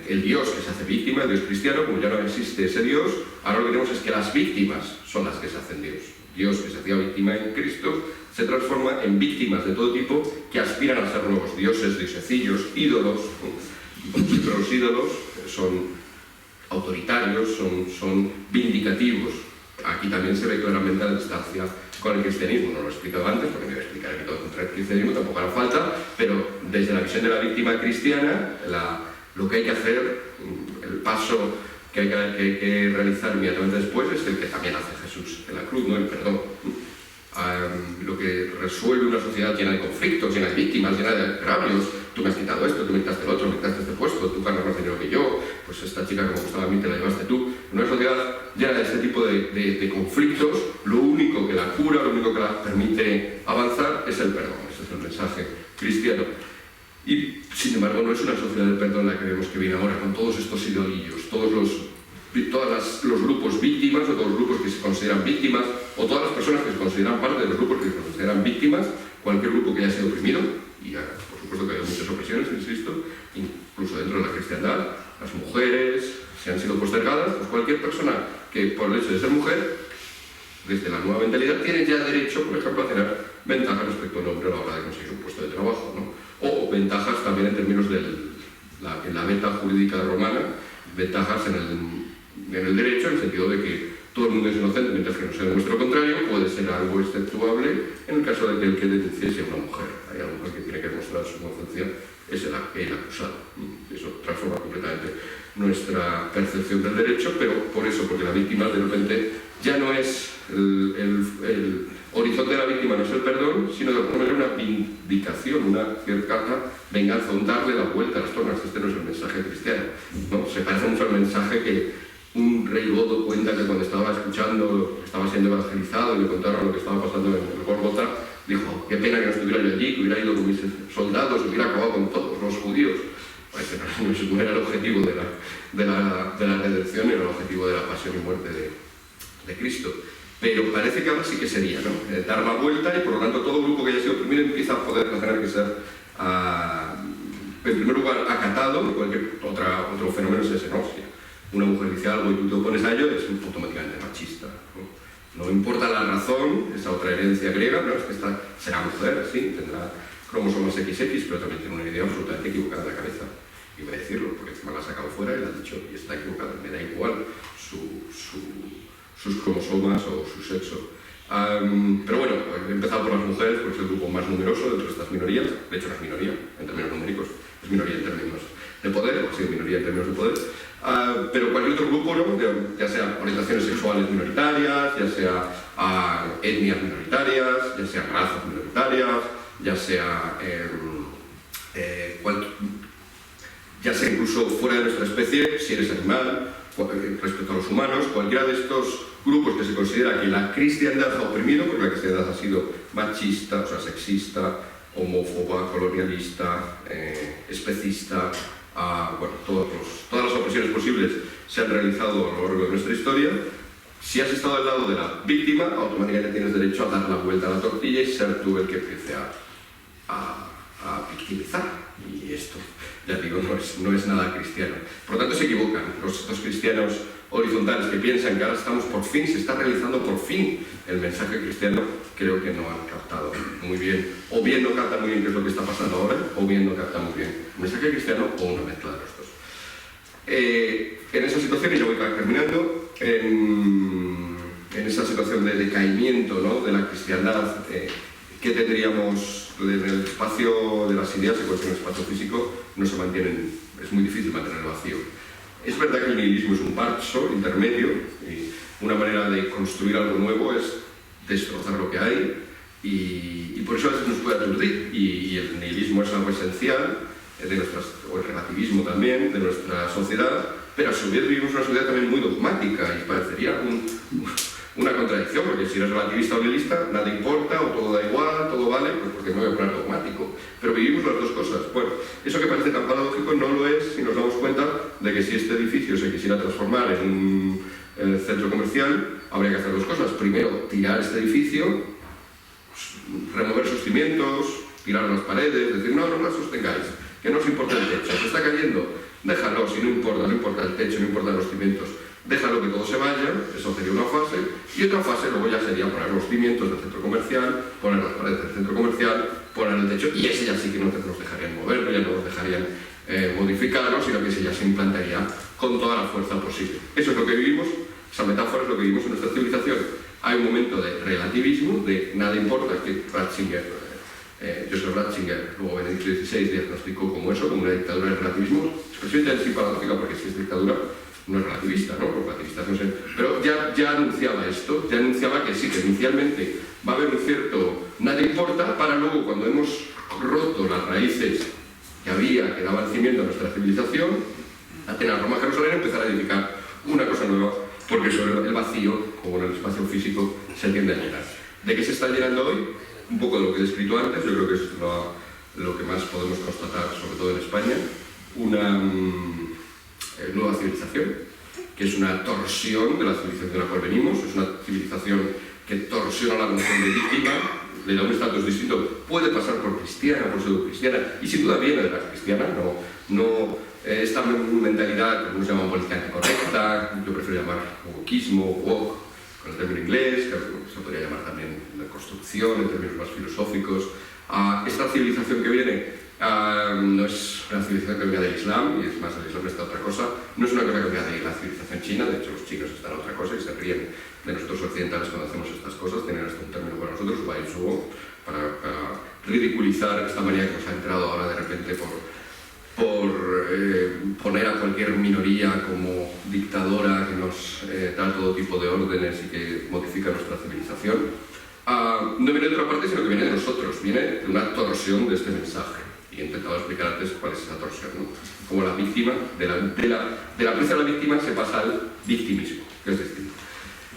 el Dios que se hace víctima, el Dios cristiano, como ya no existe ese Dios, ahora lo que tenemos es que las víctimas son las que se hacen Dios. Dios que se hacía víctima en Cristo se transforma en víctimas de todo tipo que aspiran a ser nuevos dioses, diosecillos, ídolos. Pero los ídolos son autoritarios, son vindicativos. Aquí también se ve claramente la distancia con el cristianismo. No lo he explicado antes, porque me voy a explicar aquí todo contra el cristianismo, tampoco hará falta, pero desde la visión de la víctima cristiana, lo que hay que hacer, el paso que hay que realizar inmediatamente después es el que también hace Jesús en la cruz, ¿no? El perdón. Lo que resuelve una sociedad llena de conflictos, llena de víctimas, llena de agravios. Tú me has quitado esto, tú me quitaste el otro, me quitaste este puesto, tú ganas más dinero que yo, pues esta chica que me gustaba a mí te la llevaste tú. Una sociedad de conflictos, lo único que la cura, lo único que la permite avanzar es el perdón. Ese es el mensaje cristiano. Y, sin embargo, no es una sociedad del perdón la que vemos que viene ahora, con todos estos idolillos, todos los grupos víctimas, o todos los grupos que se consideran víctimas, o todas las personas que se consideran parte de los grupos que se consideran víctimas, cualquier grupo que haya sido oprimido, y por supuesto que hay muchas opresiones, insisto, incluso dentro de la cristiandad, las mujeres, si han sido postergadas, pues cualquier persona que por el hecho de ser mujer, desde la nueva mentalidad, tiene ya derecho, por ejemplo, a tener ventajas respecto a un hombre a la hora de conseguir un puesto de trabajo, ¿no? O ventajas también en términos de la beta jurídica romana, ventajas en el derecho, en el sentido de que todo el mundo es inocente, mientras que no sea nuestro contrario, puede ser algo exceptuable en el caso de que el que denuncie sea una mujer. Hay una mujer que tiene que demostrar su inocencia, es el acusado. Eso transforma completamente nuestra percepción del derecho, pero por eso, porque la víctima de repente ya no es el horizonte de la víctima, no es el perdón, sino de alguna manera una vindicación, una cierta venganza, un darle la vuelta a las tornas. Este no es el mensaje cristiano, ¿no? Se parece mucho al mensaje que un rey godo cuenta que cuando estaba escuchando, estaba siendo evangelizado y le contaron lo que estaba pasando en el Gólgota, dijo: qué pena que no estuviera yo allí, que hubiera ido con mis soldados, hubiera acabado con todos los judíos. Pues no era el objetivo de la redención, era el objetivo de la pasión y muerte de Cristo. Pero parece que ahora sí que sería, ¿no? Dar la vuelta, y por lo tanto todo grupo que haya sido oprimido empieza a poder tener que ser, en primer lugar, acatado. Cualquier otro fenómeno es ese, ¿no? Si una mujer dice algo y tú te opones a ello, es automáticamente machista, ¿no? No importa la razón, esa otra herencia griega, ¿no? Es que esta será mujer, sí, tendrá cromosomas XX, pero también tiene una idea absolutamente equivocada en la cabeza. Y voy a decirlo, porque encima la ha sacado fuera y le ha dicho, y está equivocada, me da igual sus cromosomas o su sexo. Pero bueno, he empezado por las mujeres, porque es el grupo más numeroso dentro de estas minorías. De hecho, no es minoría en términos numéricos, es minoría en términos de poder, o sí, minoría en términos de poder. Pero cualquier otro grupo, ¿no? Ya sea orientaciones sexuales minoritarias, ya sea etnias minoritarias, ya sea razas minoritarias, ya sea incluso fuera de nuestra especie, si eres animal, respecto a los humanos, cualquiera de estos grupos que se considera que la cristiandad ha oprimido, porque la cristiandad ha sido machista, o sea, sexista, homófoba, colonialista, especista, bueno, todas las opresiones posibles se han realizado a lo largo de nuestra historia. Si has estado al lado de la víctima, automáticamente tienes derecho a dar la vuelta a la tortilla y ser tú el que empiece a victimizar. Y esto, ya digo, no es nada cristiano. Por lo tanto, se equivocan estos cristianos horizontales que piensan que ahora se está realizando por fin el mensaje cristiano. Creo que no han captado muy bien, o bien no captan muy bien qué es lo que está pasando ahora, o bien no captan muy bien el mensaje cristiano, o una mezcla de los dos. En esa situación, y ya voy terminando, en esa situación de decaimiento, ¿no?, de la cristiandad, ¿qué tendríamos? En el espacio de las ideas, en cualquier espacio físico, no se mantienen, es muy difícil mantener el vacío. Es verdad que el nihilismo es un paso intermedio, y una manera de construir algo nuevo es destrozar lo que hay, y por eso a veces nos puede aturdir, y el nihilismo es algo esencial, o el relativismo también, de nuestra sociedad, pero a su vez vivimos una sociedad también muy dogmática, y parecería una contradicción, porque si eres relativista o nihilista, nada importa, o todo da igual, todo vale, pues porque me voy a poner dogmático. Pero vivimos las dos cosas. Bueno, eso que parece tan paradójico no lo es si nos damos cuenta de que si este edificio se quisiera transformar en un centro comercial, habría que hacer dos cosas. Primero, tirar este edificio, remover sus cimientos, tirar las paredes, decir, no las sostengáis, que no os importa el techo, se está cayendo, déjalo, si no importa el techo, no importan los cimientos. Déjalo que todo se vaya, eso sería una fase, y otra fase luego ya sería poner los cimientos del centro comercial, poner las paredes del centro comercial, poner el techo, y ese ya sí que no nos dejarían moverlo, ya no nos dejarían modificarlo, sino que ese ya se implantaría con toda la fuerza posible. Eso es lo que vivimos, esa metáfora es lo que vivimos en nuestra civilización. Hay un momento de relativismo, de nada importa, que Joseph Ratzinger, luego Benedicto XVI, diagnosticó como eso, como una dictadura del relativismo, expresión ya en sí paradójica, porque si es dictadura, no es relativista, ¿no? Los relativistas no sé. Pero ya anunciaba esto, ya anunciaba que sí, que inicialmente va a haber un cierto nada importa, para luego, cuando hemos roto las raíces que daban cimiento a nuestra civilización, Atenas, Roma, Jerusalén, empezar a edificar una cosa nueva porque sobre el vacío, como en el espacio físico, se tiende a llenar. ¿De qué se está llenando hoy? Un poco de lo que he descrito antes, yo creo que es lo que más podemos constatar, sobre todo en España, una nueva civilización, que es una torsión de la civilización de la cual venimos, es una civilización que torsiona la noción de víctima, le da un estatus distinto, puede pasar por cristiana, por pseudo-cristiana, y sin duda viene de la cristiana, no esta mentalidad, como se llama políticamente correcta, yo prefiero llamar wokismo, woke, con el término inglés, que se podría llamar también la construcción en términos más filosóficos. Esta civilización que viene no es una civilización que viene del Islam, y es más, el Islam está otra cosa, no es una cosa que viene de la civilización china, de hecho los chinos están otra cosa y se ríen de nosotros occidentales cuando hacemos estas cosas, tienen hasta un término para nosotros, para ridiculizar esta manera que nos ha entrado ahora de repente por poner a cualquier minoría como dictadora que nos da todo tipo de órdenes y que modifica nuestra civilización. No viene de otra parte, sino que viene de nosotros, viene de una torsión de este mensaje. Y he intentado explicar antes cuál es esa torsión, ¿no? Como la víctima, de la presa de la víctima se pasa al victimismo, que es distinto.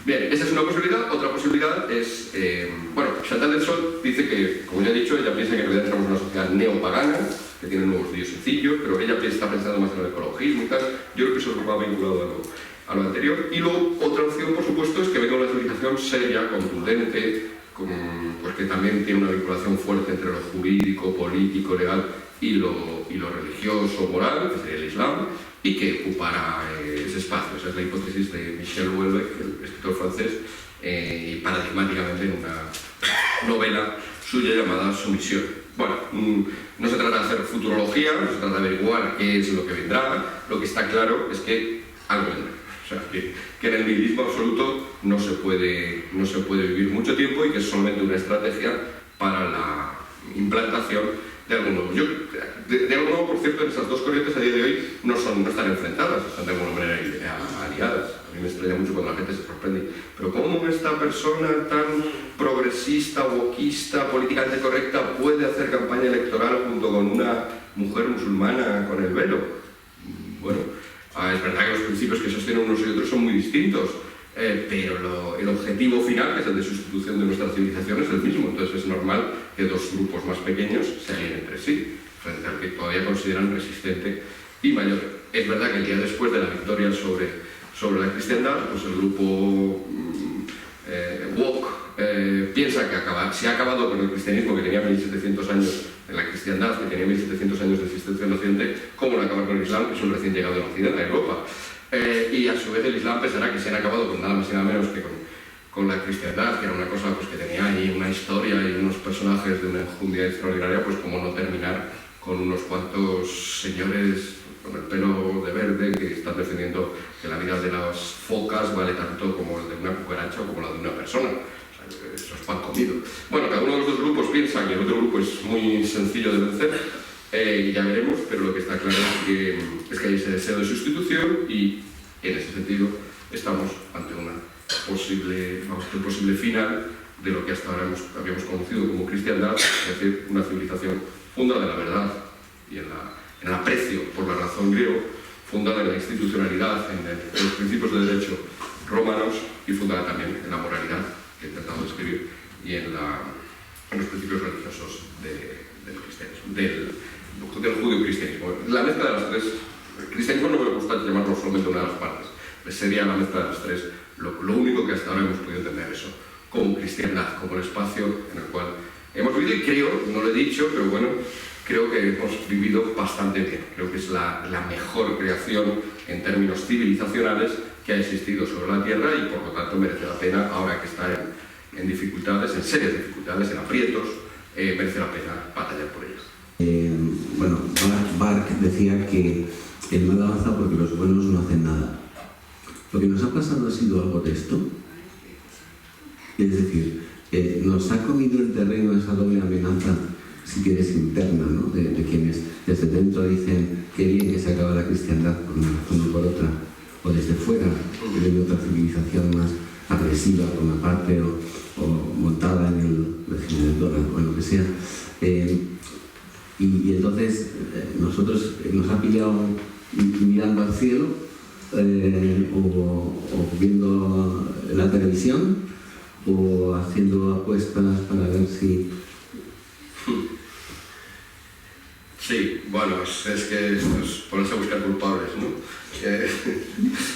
Bien, esa es una posibilidad. Otra posibilidad es, Chantal del Sol dice que, como ya he dicho, ella piensa que en realidad tenemos una sociedad neopagana, que tiene nuevos dios sencillos, pero ella está pensando más en el ecologismo y tal. Yo creo que eso va vinculado a lo anterior. Y luego, otra opción, por supuesto, es que venga una civilización seria, contundente, pues que también tiene una vinculación fuerte entre lo jurídico, político, legal y lo religioso, moral, que sería el Islam, y que ocupara ese espacio. Esa es la hipótesis de Michel Houellebecq, el escritor francés, y paradigmáticamente en una novela suya llamada Sumisión. Bueno, no se trata de hacer futurología, no se trata de averiguar qué es lo que vendrá, lo que está claro es que algo vendrá. O sea, que en el nihilismo absoluto no se puede vivir mucho tiempo y que es solamente una estrategia para la implantación de algo nuevo. De algo nuevo, por cierto, en esas dos corrientes a día de hoy no están enfrentadas, están de alguna manera aliadas. A mí me extraña mucho cuando la gente se sorprende. Pero ¿cómo esta persona tan progresista, wokista, políticamente correcta puede hacer campaña electoral junto con una mujer musulmana con el velo? Bueno, es verdad que los principios que sostienen unos y otros son muy distintos, pero el objetivo final, que es el de sustitución de nuestra civilización, es el mismo. Entonces es normal que dos grupos más pequeños se alíen entre sí, frente al que todavía consideran resistente y mayor. Es verdad que el día después de la victoria sobre la cristiandad, pues el grupo woke piensa que se ha acabado con el cristianismo, que tenía 1700 años en la cristiandad, que tenía 1700 años de existencia en Occidente. ¿Cómo no acabar con el Islam, que es un recién llegado en Occidente, a Europa? Y a su vez el Islam pensará que se han acabado con nada más y nada menos que con la cristiandad, que era una cosa pues, que tenía ahí una historia y unos personajes de una enjundia extraordinaria, pues cómo no terminar con unos cuantos señores con el pelo de verde que están defendiendo que la vida de las focas vale tanto como el de una cucaracha o como la de una persona. O sea, eso es pan comido. Bueno, cada uno de los dos grupos piensa que el otro grupo es muy sencillo de vencer, y ya veremos, pero lo que está claro es que hay ese deseo de sustitución y en ese sentido estamos ante un posible final de lo que hasta ahora habíamos conocido como cristiandad, es decir, una civilización fundada en la verdad y en el aprecio por la razón griego, fundada en la institucionalidad, en los principios de derecho romanos y fundada también en la moralidad que he intentado describir y en los principios religiosos del cristianismo, del judío-cristianismo. La mezcla de las tres, el cristianismo no me gusta llamarlo solamente una de las partes, sería la mezcla de las tres lo único que hasta ahora hemos podido entender eso, como cristiandad, como el espacio en el cual hemos vivido, y creo, no lo he dicho, pero bueno, creo que hemos vivido bastante bien. Creo que es la mejor creación en términos civilizacionales que ha existido sobre la Tierra y por lo tanto merece la pena, ahora que está en dificultades, en serias dificultades, en aprietos, merece la pena batallar por ellas. Bark decía que el mal avanza porque los buenos no hacen nada. Lo que nos ha pasado ha sido algo de esto. Es decir, nos ha comido el terreno esa doble amenaza, si quieres, interna, ¿no? de quienes desde dentro dicen que bien que se acaba la cristiandad por una razón y por otra, o desde fuera, que viene otra civilización más agresiva por una parte, o montada en el régimen del dólar, o en lo que sea. Y entonces nosotros nos ha pillado mirando al cielo o viendo la televisión o haciendo apuestas para ver si... Sí, bueno, es que esto es ponerse a buscar culpables, ¿no?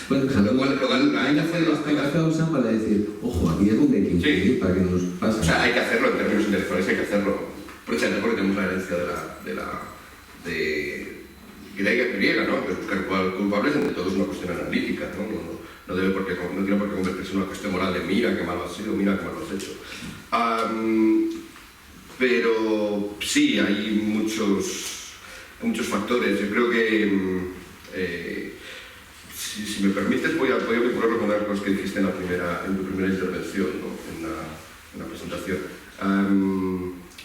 Bueno, hay que hacer esta causa para decir, ojo, aquí es donde hay que incidir para que nos pase. O sea, hay que hacerlo en términos intelectuales, hay que hacerlo. Precisamente porque tenemos la herencia griega, ¿no? De buscar culpables, entre todo es una cuestión analítica, ¿no? No tiene por qué convertirse en una cuestión moral de mira qué malo has sido, mira qué malo has hecho. Pero sí, hay muchos factores. Yo creo que, si me permites, voy a vincularlo con las cosas que dijiste en tu primera intervención, ¿no? en la presentación.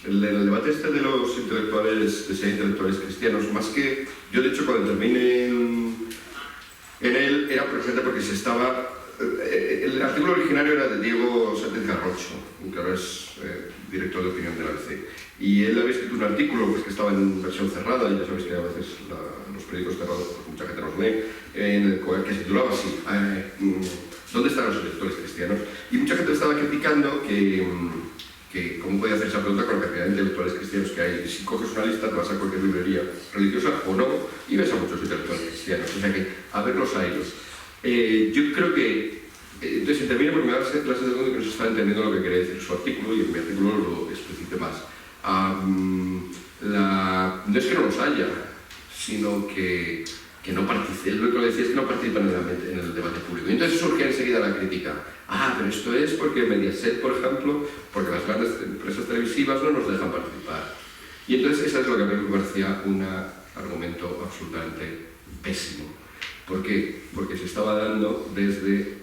El debate este de los intelectuales, de ser intelectuales cristianos, más que yo de hecho cuando terminé en él era precisamente porque se estaba... el artículo originario era de Diego Sánchez Garrocho, que ahora es director de opinión de la ABC, y él había escrito un artículo pues, que estaba en versión cerrada, y ya sabéis que a veces los periódicos cerrados, pues, mucha gente los lee, que se titulaba así, ¿dónde están los intelectuales cristianos? Y mucha gente estaba criticando que cómo podía hacer esa pregunta con la cantidad de intelectuales cristianos que hay. Si coges una lista, te vas a cualquier librería religiosa o no, y ves a muchos intelectuales cristianos. O sea que, a verlos a ellos. Yo creo que, entonces interviene porque me da la sensación de que no se está entendiendo lo que quería decir su artículo, y en mi artículo lo explicite más. No es que no los haya, sino que no participan, lo que decía es que no participan en el debate público. Y entonces surge enseguida la crítica. Pero esto es porque Mediaset, por ejemplo, porque las grandes empresas televisivas no nos dejan participar. Y entonces eso es lo que a mí me parecía un argumento absolutamente pésimo. ¿Por qué? Porque se estaba dando desde...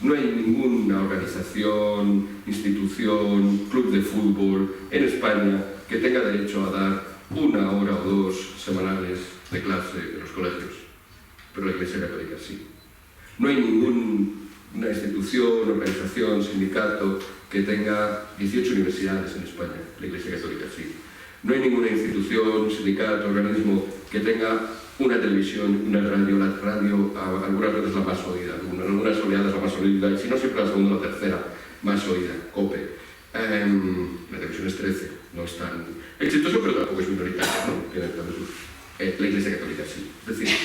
No hay ninguna organización, institución, club de fútbol en España que tenga derecho a dar 1 hora o 2 semanales de clase en los colegios. Pero la Iglesia Católica sí. No hay ninguna institución, organización, sindicato que tenga 18 universidades en España. La Iglesia Católica sí. No hay ninguna institución, sindicato, organismo que tenga una televisión, una radio, la radio algunas veces la más oída, algunas oleadas la más oída, y si no siempre la segunda o la tercera más oída, COPE. La televisión es 13, no es tan exitoso, pero tampoco es minoritaria, ¿no? Tiene también la Iglesia Católica sí. Es decir,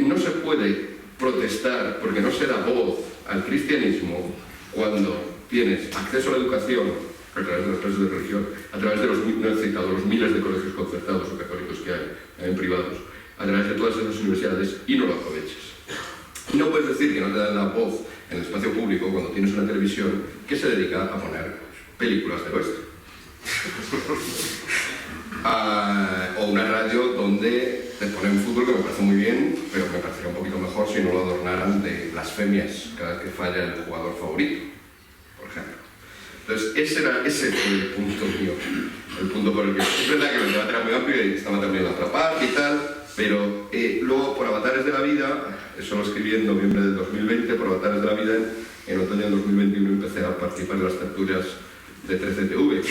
no se puede protestar porque no se da voz al cristianismo cuando tienes acceso a la educación a través de las clases de religión, a través de los miles de colegios concertados o católicos que hay en privados, a través de todas esas universidades, y no lo aproveches. Y no puedes decir que no te dan la voz en el espacio público cuando tienes una televisión que se dedica a poner películas del oeste. O una radio donde te ponen fútbol, que me parece muy bien, pero me parecería un poquito mejor si no lo adornaran de blasfemias cada vez que falla el jugador favorito, por ejemplo. Entonces, ese fue el punto mío, el punto por el que... Es verdad que el debate era muy amplio y estaba también la otra parte y tal, pero luego por Avatares de la Vida, eso lo escribí en noviembre del 2020, por Avatares de la Vida, en otoño del 2021 empecé a participar en las tertulias de 13TV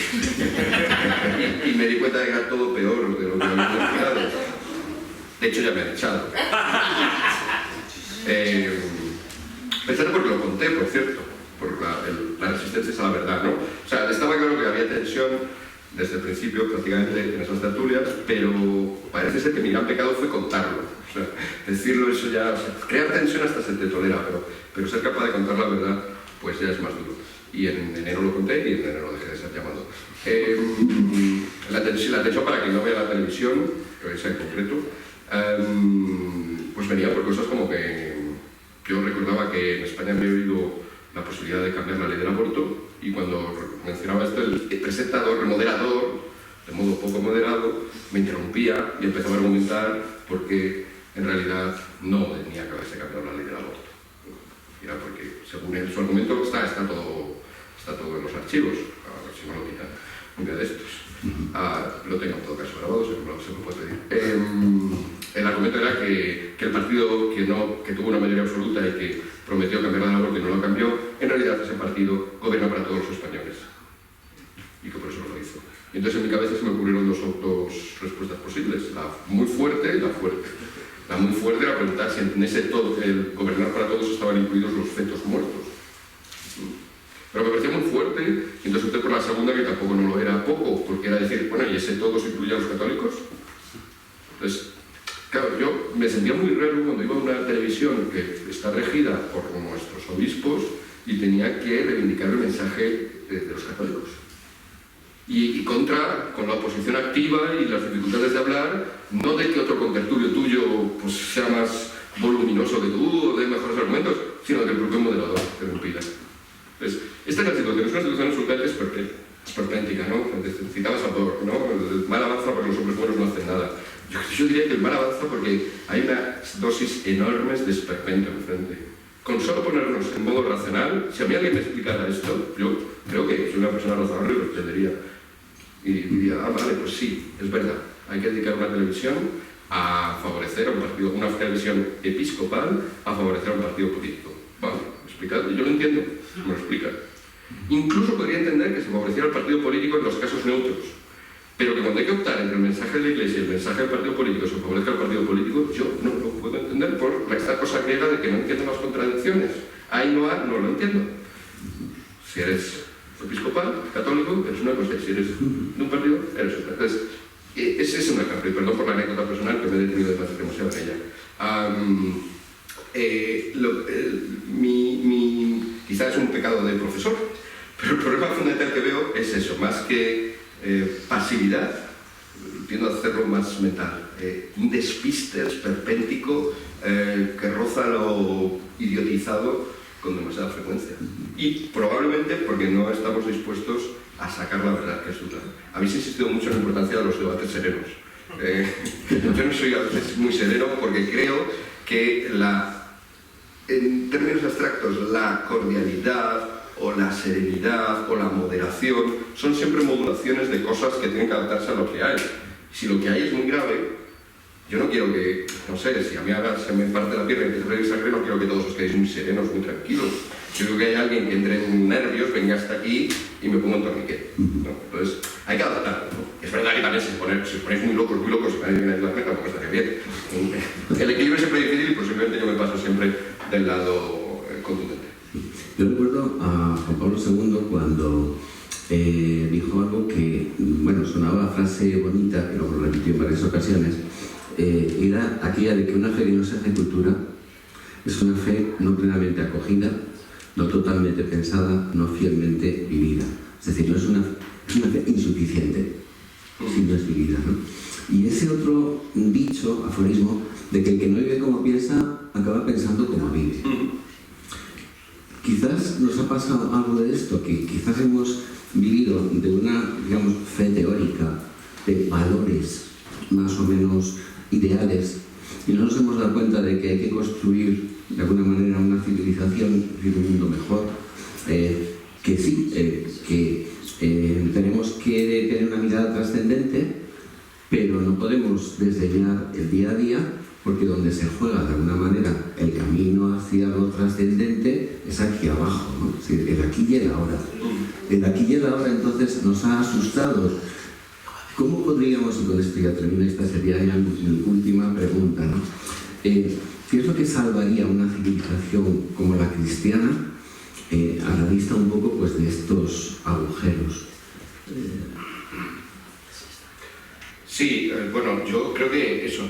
y me di cuenta de que era todo peor de lo que había imaginado. De hecho ya me han echado. Pensando porque lo conté, por cierto, por la resistencia a la verdad, ¿no? O sea, estaba claro que había tensión desde el principio prácticamente en esas tertulias, pero parece ser que mi gran pecado fue contarlo. O sea, decirlo eso ya... O sea, crear tensión hasta se te tolera, pero ser capaz de contar la verdad, pues ya es más duro. Y en enero lo conté y en enero dejé de ser llamado. La tensión para quien no vea la televisión, esa en concreto, pues venía por cosas como que yo recordaba que en España había habido la posibilidad de cambiar la ley del aborto, y cuando mencionaba esto el presentador, el moderador, de modo poco moderado, me interrumpía y empezaba a argumentar porque en realidad no tenía que haberse cambiado la ley del aborto. Era porque, según él, su argumento está todo en los archivos, a ver si me lo quitan un día de estos. Lo tengo en todo caso grabado, se me puede pedir. El argumento era que el partido que tuvo una mayoría absoluta y que prometió cambiar el aborto y no lo cambió, en realidad ese partido gobierna para todos los españoles. Y que por eso no lo hizo. Y entonces en mi cabeza se me ocurrieron dos respuestas posibles, la muy fuerte y la fuerte. La muy fuerte era preguntar si en ese el gobernar para todos estaban incluidos los fetos muertos. Pero me parecía muy fuerte, y entonces opté por la segunda, que tampoco no lo era poco, porque era decir, bueno, ¿y ese todos incluye a los católicos? Entonces, claro, yo me sentía muy raro cuando iba a una televisión que está regida por nuestros obispos y tenía que reivindicar el mensaje de los católicos. Y con la oposición activa y las dificultades de hablar, no de que otro contertulio tuyo pues, sea más voluminoso que tú o dé mejores argumentos, sino de que el propio moderador te lo impida. Entonces, esta es la situación, es una situación absolutamente esperpéntica, ¿no? Citabas a Thor, ¿no? El mal avanza porque los hombres buenos no hacen nada. Yo diría que el mal avanza porque hay unas dosis enormes de esperpento enfrente. Con solo ponernos en modo racional, si a mí alguien me explicara esto, yo creo que soy una persona razonable y lo entendería. Y diría, vale, pues sí, es verdad, hay que dedicar una televisión a favorecer a un partido, una televisión episcopal a favorecer a un partido político. Vale, explicado, yo lo entiendo, me lo explica. Incluso podría entender que se favoreciera al partido político en los casos neutros, pero que cuando hay que optar entre el mensaje de la Iglesia y el mensaje del partido político se favorezca al partido político, yo no lo puedo entender por esta cosa griega de que no entiendo las contradicciones. Ahí no lo entiendo. Si eres episcopal, católico, eres una cosa, y si eres de un partido, eres otra. Entonces, ese es un ejemplo, y perdón por la anécdota personal que me he detenido demasiado en ella. Quizás es un pecado de profesor, pero el problema fundamental que veo es eso, más que pasividad, tiendo a hacerlo más mental, un despiste esperpéntico que roza lo idiotizado con demasiada frecuencia. Y probablemente porque no estamos dispuestos a sacar la verdad, que es duda. Habéis insistido mucho en la importancia de los debates serenos. Yo no soy a veces muy sereno porque creo que en términos abstractos la cordialidad o la serenidad o la moderación son siempre modulaciones de cosas que tienen que adaptarse a lo que hay. Si lo que hay es muy grave, yo no quiero que, no sé, si a mí se me parte la pierna y empieza a reír sangre, no quiero que todos os quedéis muy serenos, muy tranquilos. Yo creo que hay alguien que entre en nervios, venga hasta aquí y me ponga un torniquete, ¿no? Entonces, hay que adaptar, ¿no? Es verdad que también si os ponéis muy locos, si nadie viene a ayudarme, tampoco estaría bien. El equilibrio es siempre difícil y posiblemente yo me paso siempre del lado contundente. Yo recuerdo a Juan Pablo II cuando dijo algo que, bueno, sonaba frase bonita, que lo repitió en varias ocasiones, era aquella de que una fe que no se hace cultura es una fe no plenamente acogida, no totalmente pensada, no fielmente vivida. Es decir, no es una fe insuficiente si no es vivida, ¿no? Y ese otro dicho, aforismo, de que el que no vive como piensa, acaba pensando como vive. Quizás nos ha pasado algo de esto, que quizás hemos vivido de una, digamos, fe teórica, de valores más o menos ideales, y no nos hemos dado cuenta de que hay que construir de alguna manera una civilización, un mundo mejor, que sí, que tenemos que tener una mirada trascendente, pero no podemos desdeñar el día a día, porque donde se juega de alguna manera el camino hacia lo trascendente es aquí abajo, ¿no? Es decir, el aquí y el ahora. El aquí y el ahora entonces nos ha asustado. ¿Cómo podríamos, y con esto ya termino, esta sería ya mi última pregunta, ¿no? ¿Qué es lo que salvaría una civilización como la cristiana a la vista un poco pues, de estos agujeros? Sí, bueno, yo creo que eso,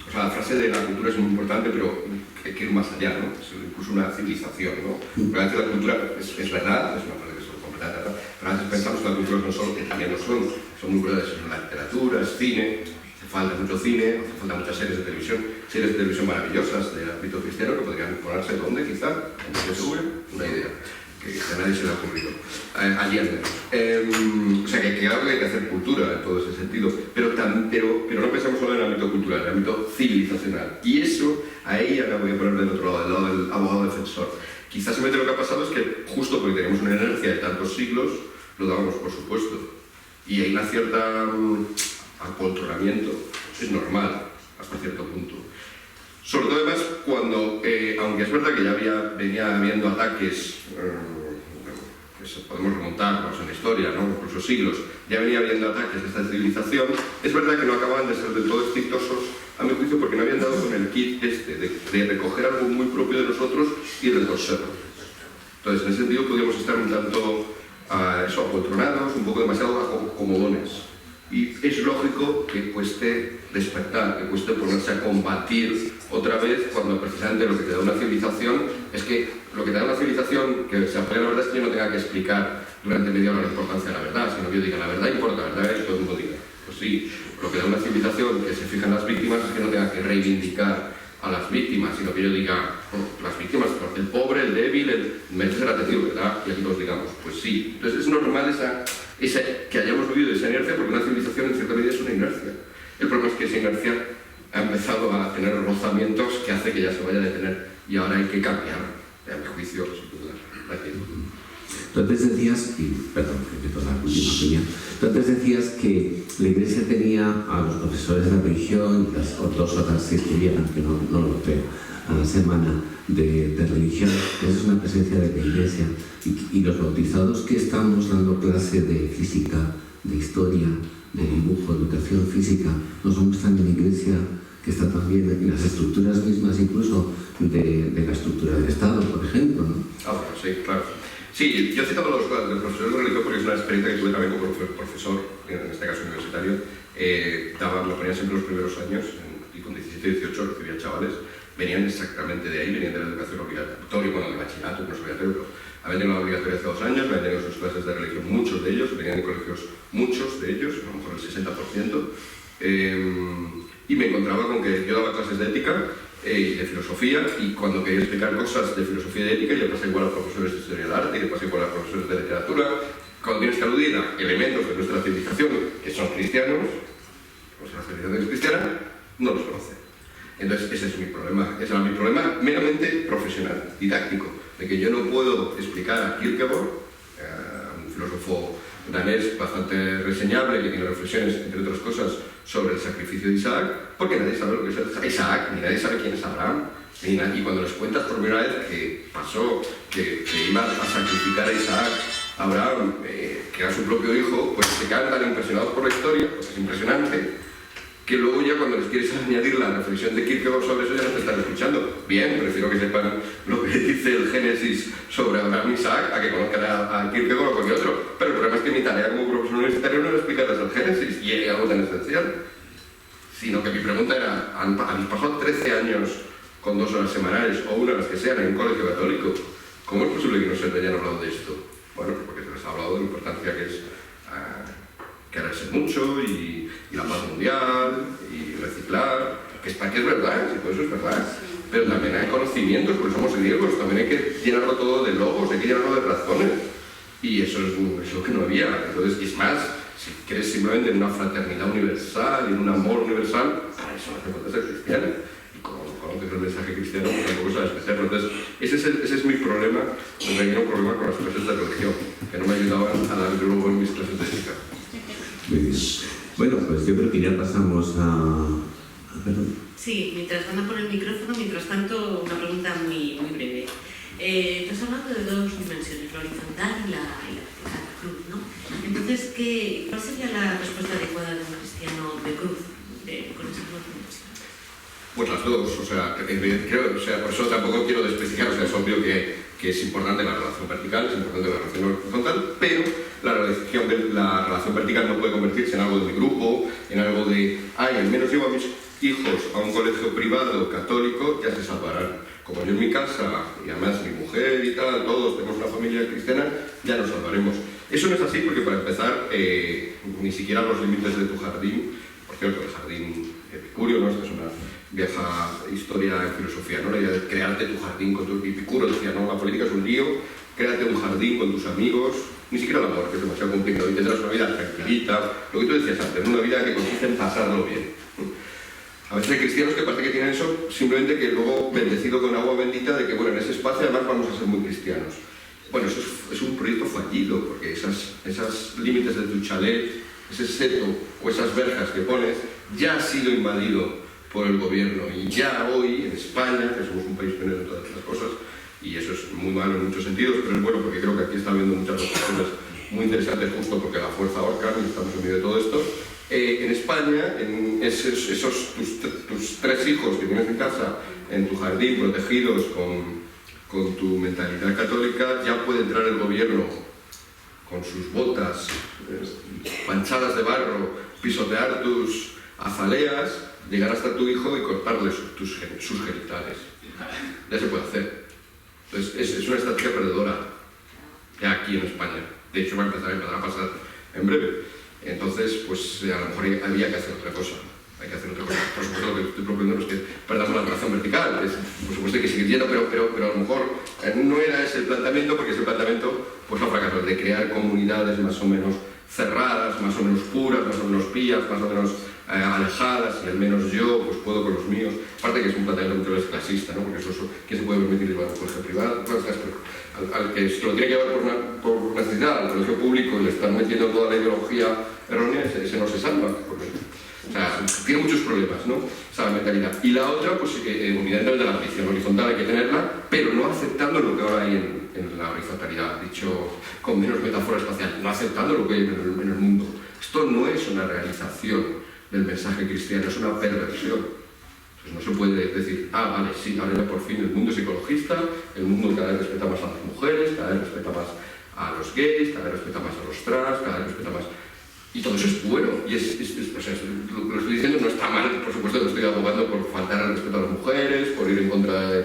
o sea, la frase de la cultura es muy importante, pero hay que ir más allá, ¿no? Es incluso una civilización, ¿no? Porque a veces la cultura es verdad, es una frase que es completamente verdad, pero a veces pensamos que la cultura no solo, que también lo son muy verdades, son la literatura, es cine, hace falta mucho cine, hace falta muchas series de televisión maravillosas del ámbito cristiano que podrían ponerse donde, quizá, en YouTube, una idea que a nadie se le ha ocurrido ayer. O sea, que claro que hay que hacer cultura en todo ese sentido, pero no pensamos solo en el ámbito cultural, en el ámbito civilizacional. Y eso, ahí ahora voy a poner del otro lado, del lado del abogado defensor. Quizás lo que ha pasado es que justo porque tenemos una inercia de tantos siglos, lo dábamos por supuesto. Y hay una cierta acoltronamiento, es normal hasta cierto punto. Sobre todo además cuando, aunque es verdad que ya venía habiendo ataques pues podemos remontarnos en la historia, ¿no? Incluso siglos, ya venía habiendo ataques a esta civilización. Es verdad que no acababan de ser del todo exitosos, a mi juicio, porque no habían dado con el kit de recoger algo muy propio de nosotros y retorcerlo. Entonces, en ese sentido, podríamos estar un tanto apoltronados, un poco demasiado comodones. Y es lógico que cueste despertar, que cueste ponerse a combatir otra vez, cuando precisamente lo que te da una civilización es que lo que te da una civilización que se apoya en la verdad es que yo no tenga que explicar durante media hora la importancia de la verdad, sino que yo diga la verdad importa, la verdad es que todo el mundo diga. Pues sí, lo que da una civilización que se fija en las víctimas es que no tenga que reivindicar a las víctimas, sino que yo diga, bueno, las víctimas, el pobre, el débil, el merece ser atendido, ¿verdad? Y aquí todos digamos, pues sí. Entonces es normal que hayamos vivido esa inercia, porque una civilización en cierta medida es una inercia. El problema es que esa inercia ha empezado a tener rozamientos que hace que ya se vaya a detener, y ahora hay que cambiar, a mi juicio, sin duda. Gracias. Tú antes decías, y perdón, que meto la última opinión, tú antes decías que la Iglesia tenía a los profesores de la religión y las 2 horas si estuvieran, que no lo creo, a la semana de religión. Esa es una presencia de la Iglesia. Y los bautizados que estamos dando clase de física, de historia, de dibujo, de educación física, no somos también Iglesia que está también en las estructuras mismas, incluso de la estructura del Estado, por ejemplo, ¿no? Ah, bueno, sí, claro. Sí, yo citaba los profesores de religión porque es una experiencia que tuve también como profesor, en este caso universitario. Me ponía siempre los primeros años, y con 17, 18 recibía chavales, venían exactamente de ahí, venían de la educación obligatoria, bueno, de bachillerato, no es obligatorio, pero habían tenido la obligatoria hace 2 años, habían tenido sus clases de religión, muchos de ellos, venían de colegios, muchos de ellos, a lo mejor el 60%, y me encontraba con que yo daba clases de ética y de filosofía, y cuando quería explicar cosas de filosofía y de ética, yo pasé igual a profesores de historia del arte, y pasé igual a profesores de literatura. Cuando tienes que aludir a elementos de nuestra civilización que son cristianos, pues la civilización es cristiana, no los conoce. Entonces ese es mi problema, ese era mi problema meramente profesional, didáctico, de que yo no puedo explicar a Kierkegaard, un filósofo danés bastante reseñable, que tiene reflexiones, entre otras cosas, sobre el sacrificio de Isaac, porque nadie sabe lo que es Isaac, ni nadie sabe quién es Abraham. Y cuando les cuentas por primera vez que pasó, que iba a sacrificar a Isaac, a Abraham, que era su propio hijo, pues se quedan tan impresionados por la historia, pues es impresionante, que luego ya cuando les quieres añadir la reflexión de Kierkegaard sobre eso ya no te están escuchando. Bien, prefiero que sepan lo que dice el Génesis sobre Abraham y Isaac a que conozcan a Kierkegaard o cualquier otro. Pero el problema es que mi tarea como profesor universitario no era explicarles el Génesis, y era algo tan esencial. Sino que mi pregunta era, ¿habéis pasado 13 años con 2 horas semanales o 1 las que sean en un colegio católico? ¿Cómo es posible que no se hayan hablado de esto? Bueno, pues porque se les ha hablado de la importancia que es quererse mucho y la paz mundial y reciclar, que es verdad, si todo eso es verdad, pero también hay conocimientos, porque somos griegos, también hay que llenarlo todo de logos, hay que llenarlo de razones, y eso es lo que no había. Entonces, es más, si crees simplemente en una fraternidad universal y en un amor universal, para eso no hace falta ser cristiano. Y como no conoces el mensaje cristiano, pues tampoco sabes meterlo. Entonces, ese es mi problema, tenía un problema con las clases de religión, que no me ayudaban a dar luego en mis clases de ética. Muy bien. Bueno, pues yo creo que ya pasamos a... Perdón. Sí, mientras van a poner el micrófono, mientras tanto, una pregunta muy breve. Estás hablando de 2 dimensiones, la horizontal y la vertical, la cruz, ¿no? Entonces, ¿cuál sería la respuesta adecuada de un cristiano de cruz con esas 2 dimensiones? Pues las dos, o sea, por eso tampoco quiero desprestigiar, o sea, es obvio que es importante la relación vertical, es importante la relación horizontal, pero la relación vertical no puede convertirse en algo de mi grupo, en algo de, al menos llevo a mis hijos a un colegio privado católico, ya se salvarán. Como yo en mi casa, y además mi mujer y tal, todos tenemos una familia cristiana, ya nos salvaremos. Eso no es así porque, para empezar, ni siquiera los límites de tu jardín, por cierto, el jardín epicurio, ¿no? Esta es una vieja historia en filosofía, ¿no? La idea de crearte tu jardín con tu Epicuro decía, no, la política es un lío, créate un jardín con tus amigos, ni siquiera el amor, que es demasiado complicado, y tendrás una vida tranquilita, lo que tú decías antes, una vida que consiste en pasarlo bien. A veces hay cristianos que parece que tienen eso, simplemente que luego bendecido con agua bendita de que, bueno, en ese espacio además vamos a ser muy cristianos. Bueno, eso es un proyecto fallido, porque esos límites de tu chalet, ese seto o esas verjas que pones, ya ha sido invadido por el gobierno, y ya hoy en España, que somos un país pionero en todas estas cosas, y eso es muy malo en muchos sentidos, pero es bueno porque creo que aquí está habiendo muchas reflexiones muy interesantes justo porque la fuerza ahorca y estamos en medio de todo esto. En España, en tus 3 hijos que tienes en casa, en tu jardín, protegidos con tu mentalidad católica, ya puede entrar el gobierno con sus botas manchadas de barro, pisotear tus azaleas, llegar hasta tu hijo y cortarle sus genitales. Ya se puede hacer. Entonces, es una estrategia perdedora, ya aquí en España. De hecho, va a empezar a pasar en breve. Entonces, pues a lo mejor había que hacer otra cosa. Hay que hacer otra cosa. Por supuesto, lo que estoy proponiendo es que perdamos la relación vertical. Por supuesto hay que seguir yendo, pero a lo mejor no era ese el planteamiento, porque ese planteamiento pues ha fracasado, de crear comunidades más o menos cerradas, más o menos puras, más o menos pías, más o menos alejadas, y al menos yo pues puedo con los míos. Aparte que es un planteamiento mucho más clasista, ¿no? Porque eso ¿quién se puede permitir llevar un colegio privado? Al que se lo tiene que llevar por necesidad, al colegio público, y le están metiendo toda la ideología errónea, ese no se salva. O sea, tiene muchos problemas, ¿no? Esa mentalidad. Y la otra, pues evidentemente la ambición horizontal hay que tenerla, pero no aceptando lo que ahora hay en la horizontalidad, dicho con menos metáfora espacial, no aceptando lo que hay en el mundo. Esto no es una realización del mensaje cristiano, es una perversión. Pues no se puede decir, vale, sí, ahora por fin el mundo es ecologista, el mundo cada vez respeta más a las mujeres, cada vez respeta más a los gays, cada vez respeta más a los trans, cada vez respeta más... Y todo eso es bueno, y o sea, lo que estoy diciendo no está mal, por supuesto que estoy abogando por faltar al respeto a las mujeres, por ir en contra de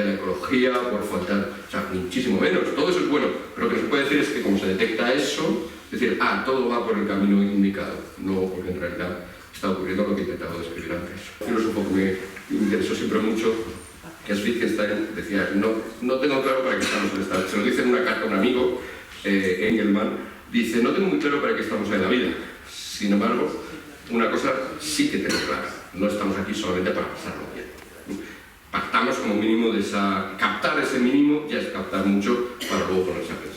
la ecología, por faltar... O sea, muchísimo menos, todo eso es bueno, pero lo que se puede decir es que como se detecta eso, es decir, todo va por el camino indicado, no porque en realidad está ocurriendo lo que he intentado describir antes. Un filósofo que me interesó siempre mucho, que es Wittgenstein, decía, no tengo claro para qué estamos en esta... Se lo dice en una carta a un amigo, Engelmann, dice, no tengo muy claro para qué estamos en la vida. Sin embargo, una cosa sí que tengo clara, no estamos aquí solamente para pasarlo bien. Pactamos como mínimo de captar ese mínimo, ya es captar mucho para luego ponerse a pensar.